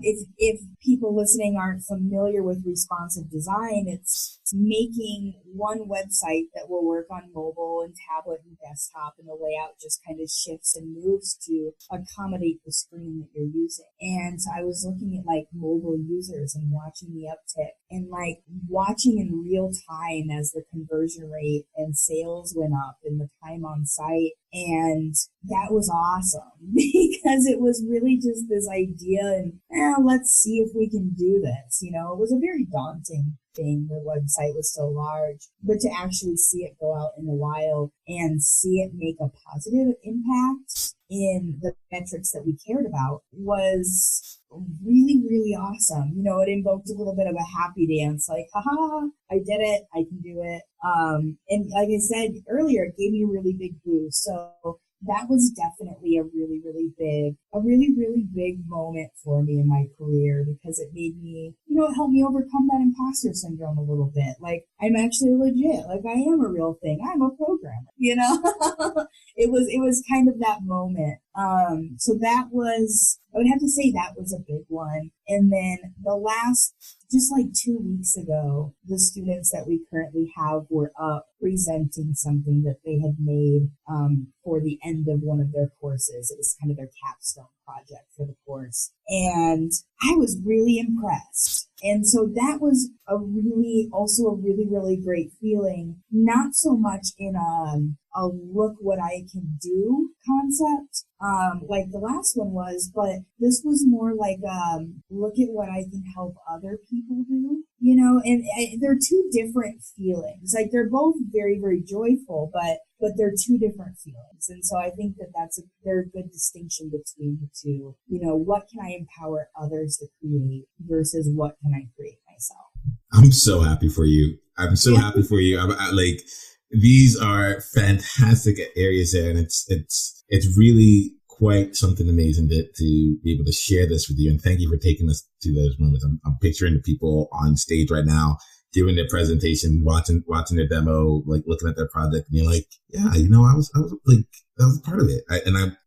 if people listening aren't familiar with responsive design, it's making one website that will work on mobile and tablet and desktop, and the layout just kind of shifts and moves to to accommodate the screen that you're using. And so I was looking at like mobile users and watching the uptick and like watching in real time as the conversion rate and sales went up and the time on site. And that was awesome because it was really just this idea and let's see if we can do this. You know, it was a very daunting thing. The website was so large, but to actually see it go out in the wild and see it make a positive impact in the metrics that we cared about was really, really awesome. You know, it invoked a little bit of a happy dance, like, haha, I did it, I can do it. And like I said earlier, it gave me a really big boost. So that was definitely a really, really big moment for me in my career because it made me, you know, it helped me overcome that imposter syndrome a little bit. Like, I'm actually legit. Like, I am a real thing. I'm a programmer, you know? It was kind of that moment. So that was, I would have to say that was a big one. And then the last, just like 2 weeks ago, the students that we currently have were up presenting something that they had made for the end of one of their courses. It was kind of their capstone project for the course. And I was really impressed. And so that was also a really great feeling, not so much in a look what I can do concept, like the last one was, but this was more like, look at what I can help other people do, you know, and they're two different feelings. Like they're both very joyful, but they're two different feelings. And so I think that there's a good distinction between the two. You know, what can I empower others to create versus what can I create myself? I'm so happy for you. I'm so happy for you. I like, these are fantastic areas there. And it's really quite something amazing to be able to share this with you. And thank you for taking us to those moments. I'm picturing the people on stage right now, giving their presentation, watching their demo, like looking at their project, and you're like, yeah, you know, I was like, that was part of it.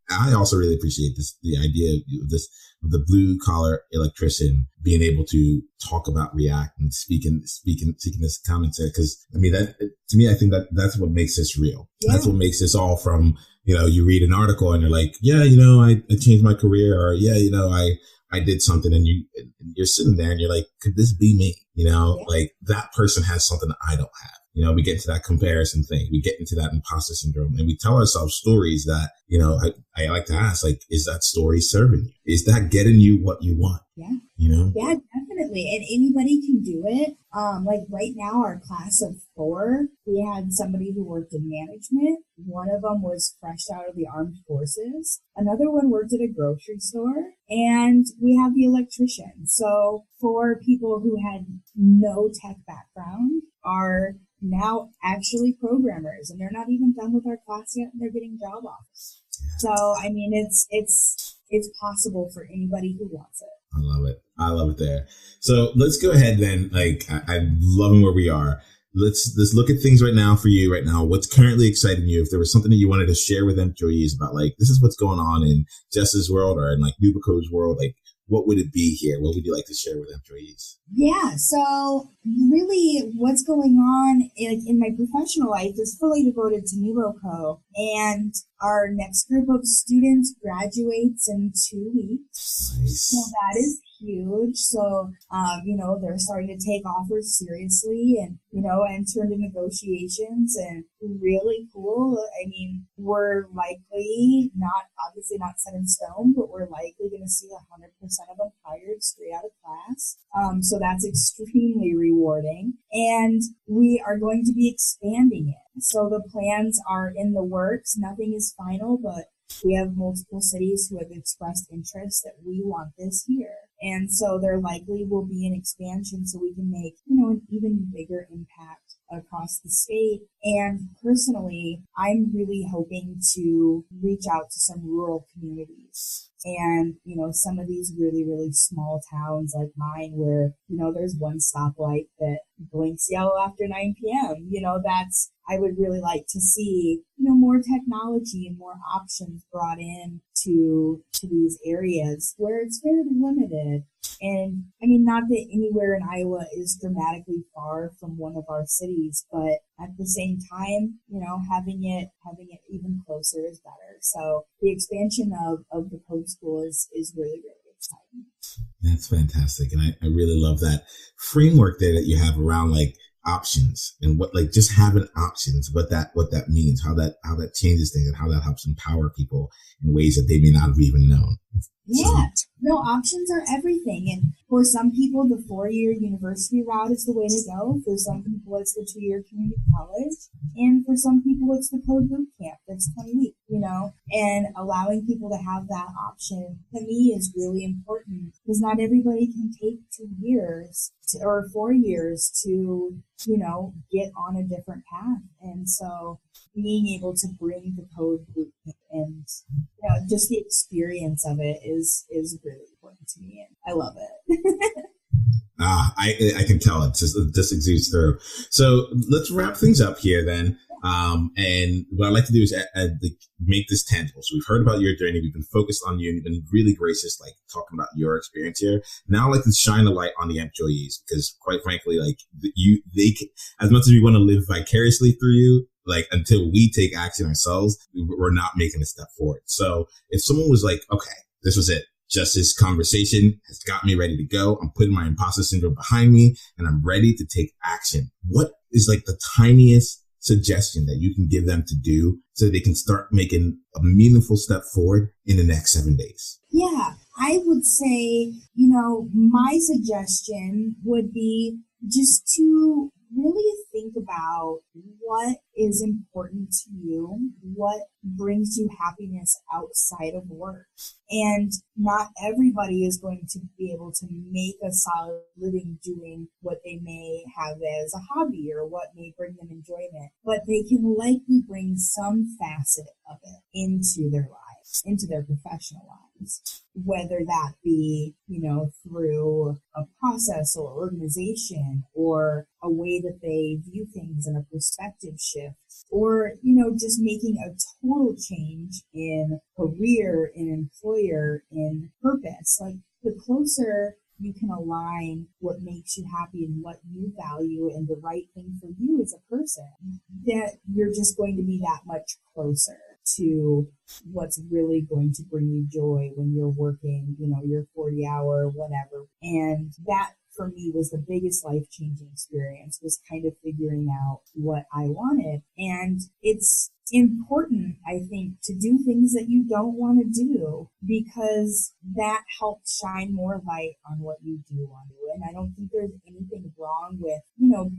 I also really appreciate the idea of the blue collar electrician being able to talk about React and speaking this commentary. Cause I mean, to me, I think that's what makes this real. Yeah. That's what makes this all from, you know, you read an article and you're like, yeah, you know, I changed my career, or yeah, you know, I did something, and you're sitting there and you're like, could this be me? You know, like that person has something that I don't have. You know, we get into that comparison thing. We get into that imposter syndrome, and we tell ourselves stories that, you know, I like to ask, like, is that story serving you? Is that getting you what you want? Yeah. You know? Yeah, definitely. And anybody can do it. Like right now, our class of 4, we had somebody who worked in management. One of them was fresh out of the armed forces. Another one worked at a grocery store. And we have the electrician. So 4 people who had no tech background are now actually programmers, and they're not even done with our class yet, and they're getting job offers. So, I mean, it's possible for anybody who wants it. I love it. I love it there. So let's go ahead then. Like, I'm loving where we are. Let's look at things right now for you right now. What's currently exciting you? If there was something that you wanted to share with employees about, like, this is what's going on in Jess's world or in like NewBoCo's world, like, what would it be here? What would you like to share with employees? Yeah, so really what's going on in my professional life is fully devoted to NewBoCo, and our next group of students graduates in 2 weeks. Nice. So that is huge. So, you know, they're starting to take offers seriously and, you know, enter into negotiations, and really cool. I mean, we're likely obviously not set in stone, but we're likely going to see 100% of them hired straight out of class. So that's extremely rewarding, and we are going to be expanding it. So the plans are in the works. Nothing is final, but we have multiple cities who have expressed interest that we want this here. And so there likely will be an expansion so we can make, you know, an even bigger impact across the state. And personally, I'm really hoping to reach out to some rural communities and, you know, some of these really small towns like mine where, you know, there's one stoplight that blinks yellow after 9 p.m. You know, I would really like to see, you know, more technology and more options brought in to these areas where it's fairly limited. And I mean, not that anywhere in Iowa is dramatically far from one of our cities, but at the same time, having it even closer is better. So the expansion of the code school is really, really exciting. That's fantastic. And I really love that framework there that you have around like options and what, like, just having options, what that means, how that changes things, and how that helps empower people in ways that they may not have even known. Yeah. No, options are everything. And for some people, the 4-year university route is the way to go. For some people, it's the 2-year community college. And for some people, it's the code boot camp that's 20 weeks, and allowing people to have that option to me is really important, because not everybody can take 2 years or 4 years to, get on a different path. And so being able to bring the code boot camp and just the experience of it is really important to me, and I love it. I can tell it just exudes through. So let's wrap things up here then. And what I'd like to do is make this tangible. So we've heard about your journey. We've been focused on you, and you've been really gracious, like talking about your experience here. Now I'd like to shine a light on the employees, because quite frankly, like as much as we want to live vicariously through you, like until we take action ourselves, we're not making a step forward. So if someone was like, okay, this was it, just this conversation has got me ready to go, I'm putting my imposter syndrome behind me and I'm ready to take action, what is like the tiniest suggestion that you can give them to do so they can start making a meaningful step forward in the next 7 days? Yeah, I would say, my suggestion would be just to really think about what is important to you, what brings you happiness outside of work. And not everybody is going to be able to make a solid living doing what they may have as a hobby or what may bring them enjoyment, but they can likely bring some facet of it into their lives, into their professional lives, whether that be, through a process or organization or a way that they view things in a perspective shift, or, just making a total change in career, in employer, in purpose. Like, the closer you can align what makes you happy and what you value and the right thing for you as a person, that you're just going to be that much closer to what's really going to bring you joy when you're working, your 40-hour, whatever. And that, for me, was the biggest life-changing experience, was kind of figuring out what I wanted. And it's important, I think, to do things that you don't want to do, because that helps shine more light on what you do want to do. And I don't think there's anything wrong with,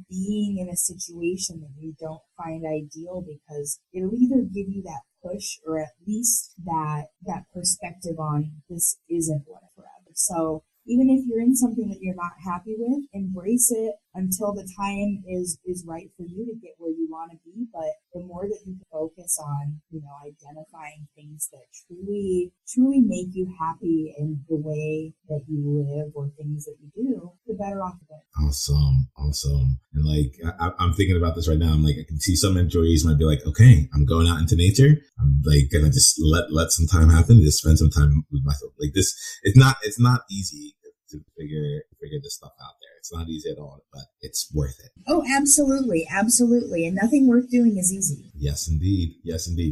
being in a situation that you don't find ideal, because it'll either give you that push or at least that perspective on this isn't what forever. So even if you're in something that you're not happy with, embrace it until the time is right for you to get where you want to be. But the more that you focus on, identifying things that truly make you happy in the way that you live or things that you do, the better off you get. Awesome. And like, I'm thinking about this right now. I'm like, I can see some employees might be like, okay, I'm going out into nature. I'm like gonna just let some time happen, just spend some time with myself. Like this, it's not easy to figure this stuff out there. It's not easy at all, but it's worth it. Oh, absolutely. And nothing worth doing is easy. Yes, indeed.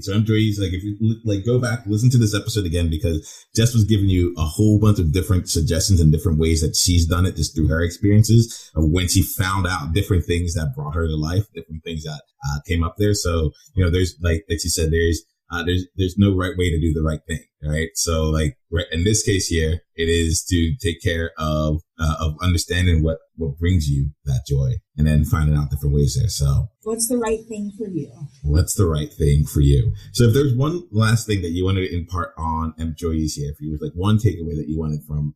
So employees, like, if you go back, listen to this episode again, because Jess was giving you a whole bunch of different suggestions and different ways that she's done it just through her experiences of when she found out different things that brought her to life, different things that came up there. So, there's like she said, there's no right way to do the right thing, right? So like in this case here, it is to take care of understanding what brings you that joy, and then finding out different ways there. So what's the right thing for you? So if there's one last thing that you wanted to impart on employees here, if you was like one takeaway that you wanted from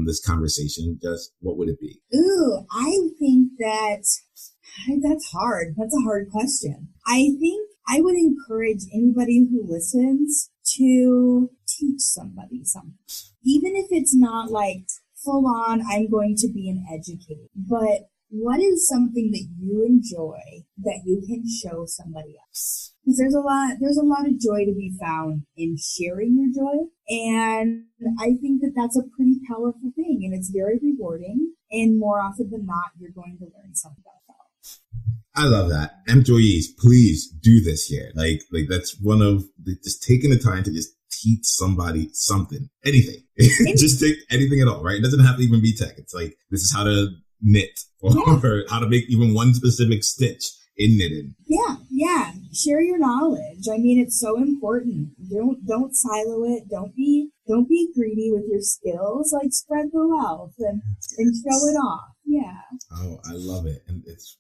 this conversation, just what would it be? Ooh, I think that's hard. That's a hard question. I think I would encourage anybody who listens to teach somebody something. Even if it's not like full on, I'm going to be an educator, but what is something that you enjoy that you can show somebody else? Because there's a lot of joy to be found in sharing your joy. And I think that that's a pretty powerful thing, and it's very rewarding. And more often than not, you're going to learn something about it. I love that. Employees, please do this here. Like that's one of just taking the time to just teach somebody something, anything. Just take anything at all, right? It doesn't have to even be tech. It's like, this is how to knit or how to make even one specific stitch in knitting. Yeah. Share your knowledge. I mean, it's so important. Don't silo it. Don't be greedy with your skills. Like, spread the wealth and show it off. Yeah. Oh, I love it. And it's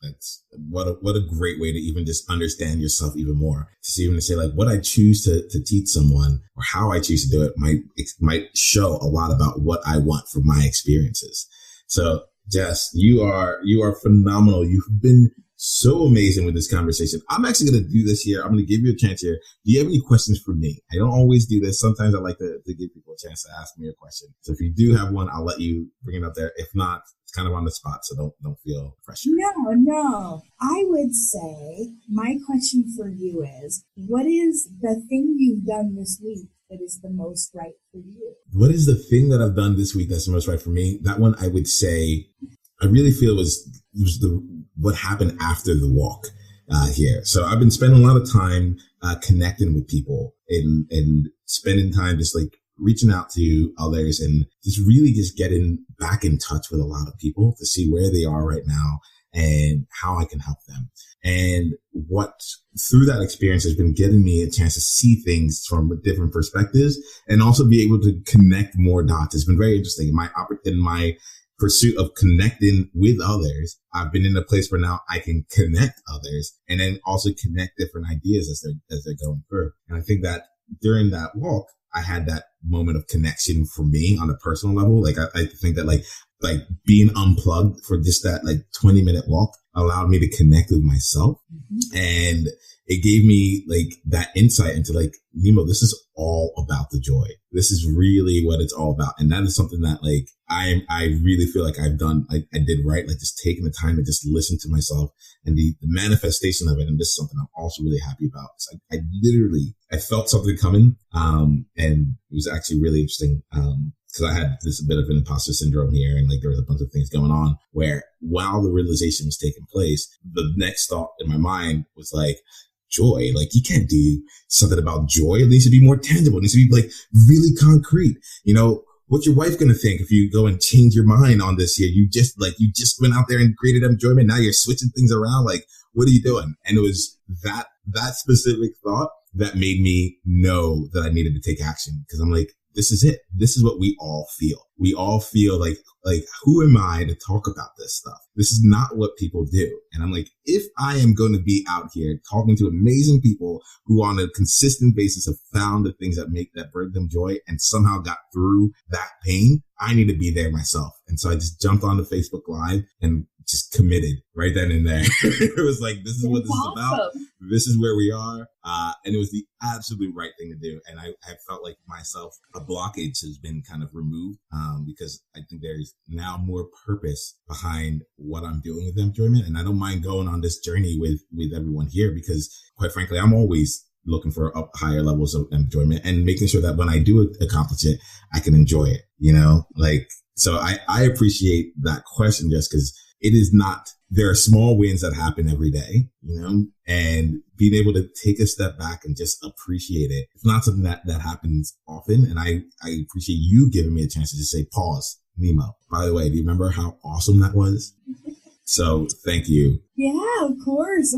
what a great way to even just understand yourself even more. To even say, like, what I choose to teach someone or how I choose to do it might show a lot about what I want from my experiences. So, Jess, you are phenomenal. You've been so amazing with this conversation. I'm actually going to do this here. I'm going to give you a chance here. Do you have any questions for me? I don't always do this. Sometimes I like to give people a chance to ask me a question. So if you do have one, I'll let you bring it up there. If not, it's kind of on the spot, so don't feel pressure. No. I would say my question for you is, what is the thing you've done this week that is the most right for you? What is the thing that I've done this week that's the most right for me? That one I would say, I really feel was what happened after the walk here. So I've been spending a lot of time connecting with people and spending time just like reaching out to others and just really just getting back in touch with a lot of people to see where they are right now and how I can help them. And what through that experience has been getting me a chance to see things from different perspectives and also be able to connect more dots. It's been very interesting. In my pursuit of connecting with others, I've been in a place where now I can connect others and then also connect different ideas as they're going through. And I think that during that walk, I had that moment of connection for me on a personal level. Like I think that like being unplugged for just that like 20-minute walk allowed me to connect with myself. Mm-hmm. And it gave me like that insight into like, Nemo, this is all about the joy. This is really what it's all about. And that is something that like, I really feel like I've done, I did right. Like just taking the time to just listen to myself and the manifestation of it. And this is something I'm also really happy about. It's like, I felt something coming. And it was actually really interesting. Because I had this bit of an imposter syndrome here, and like there was a bunch of things going on where while the realization was taking place, the next thought in my mind was like, joy. Like you can't do something about joy. It needs to be more tangible. It needs to be like really concrete. You know, what's your wife going to think if you go and change your mind on this here? You just went out there and created enjoyment. Now you're switching things around. Like, what are you doing? And it was that specific thought that made me know that I needed to take action. Because I'm like, this is it. This is what we all feel. We all feel like who am I to talk about this stuff? This is not what people do. And I'm like, if I am going to be out here talking to amazing people who on a consistent basis have found the things that bring them joy and somehow got through that pain, I need to be there myself. And so I just jumped onto Facebook Live and just committed right then and there. It was like, this is what this is about. This is where we are. And it was the absolute right thing to do. And I felt like myself, a blockage has been kind of removed because I think there's now more purpose behind what I'm doing with enjoyment. And I don't mind going on this journey with everyone here because quite frankly, I'm always looking for up higher levels of enjoyment and making sure that when I do accomplish it, I can enjoy it, you know, like, so I appreciate that question just because it is not, there are small wins that happen every day, you know, and being able to take a step back and just appreciate it. It's not something that happens often. And I appreciate you giving me a chance to just say, pause, Nemo. By the way, do you remember how awesome that was? So thank you. Yeah, of course.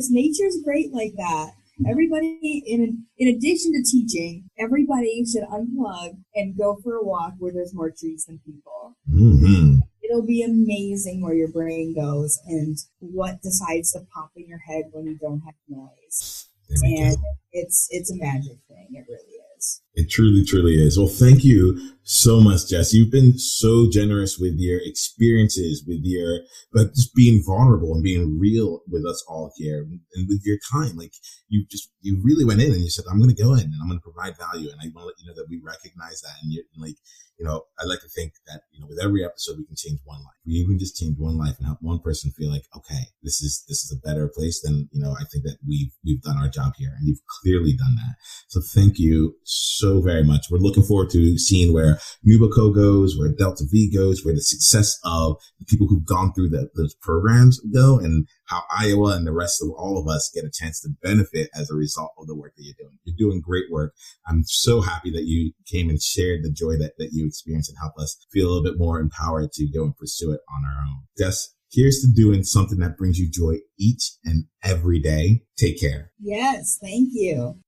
Nature's great like that. Everybody, in addition to teaching, everybody should unplug and go for a walk where there's more trees than people. Mm-hmm. It'll be amazing where your brain goes and what decides to pop in your head when you don't have noise. And it's a magic thing. It really is. It truly, truly is. Well, thank you so much, Jess. You've been so generous with your experiences, but just being vulnerable and being real with us all here and with your time. Like you really went in and you said, I'm going to go in and I'm going to provide value. And I want to let you know that we recognize that. And you're like, you know, I like to think that, you know, with every episode, we can change one life. We even just change one life and help one person feel like, okay, this is a better place. Then, you know, I think that we've done our job here and you've clearly done that. So thank you so very much. We're looking forward to seeing where where NewBoCo goes, where Delta V goes, where the success of the people who've gone through those programs go, and how Iowa and the rest of all of us get a chance to benefit as a result of the work that you're doing. You're doing great work. I'm so happy that you came and shared the joy that you experienced and helped us feel a little bit more empowered to go and pursue it on our own. Jess, here's to doing something that brings you joy each and every day. Take care. Yes, thank you.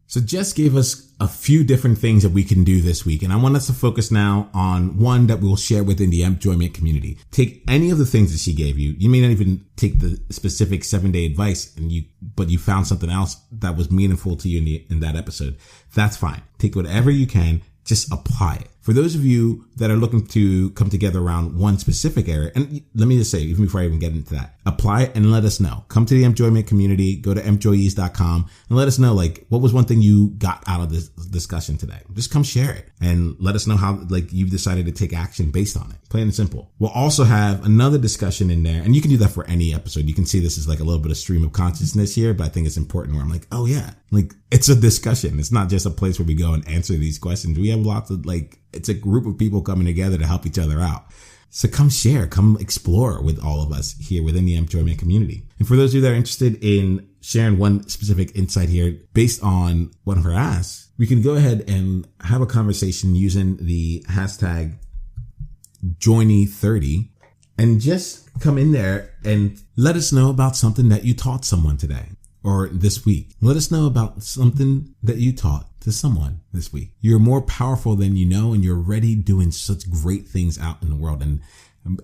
So Jess gave us a few different things that we can do this week. And I want us to focus now on one that we'll share within the enjoyment community. Take any of the things that she gave you. You may not even take the specific 7-day advice but you found something else that was meaningful to you in that episode. That's fine. Take whatever you can. Just apply it. For those of you that are looking to come together around one specific area, and let me just say, even before I even get into that, apply it and let us know. Come to the enjoyment community, go to employees.com and let us know, like, what was one thing you got out of this discussion today? Just come share it and let us know how, like, you've decided to take action based on it. Plain and simple. We'll also have another discussion in there, and you can do that for any episode. You can see this is like a little bit of stream of consciousness here, but I think it's important where I'm like, oh yeah, like, it's a discussion. It's not just a place where we go and answer these questions. We have lots of, like, it's a group of people coming together to help each other out. So come share, come explore with all of us here within the enjoyment community. And for those of you that are interested in sharing one specific insight here based on one of her asks, we can go ahead and have a conversation using the hashtag Joiny30 and just come in there and let us know about something that you taught someone today or this week. Let us know about something that you taught to someone this week. You're more powerful than you know, and you're already doing such great things out in the world. And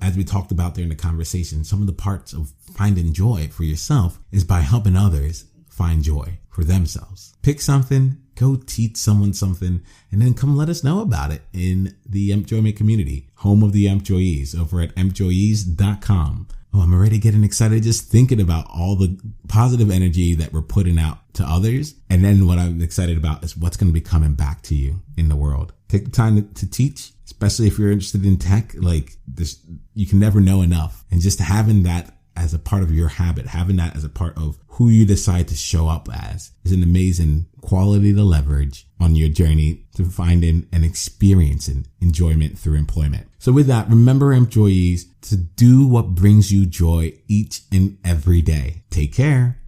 as we talked about during the conversation, some of the parts of finding joy for yourself is by helping others find joy for themselves. Pick something, go teach someone something, and then come let us know about it in the enjoyment community, home of the employees, over at employees.com. Oh, I'm already getting excited just thinking about all the positive energy that we're putting out to others. And then what I'm excited about is what's going to be coming back to you in the world. Take the time to teach, especially if you're interested in tech. Like this, you can never know enough. And just having that as a part of your habit, having that as a part of who you decide to show up as is an amazing quality to leverage on your journey to finding and experiencing enjoyment through employment. So with that, remember, employees, to do what brings you joy each and every day. Take care.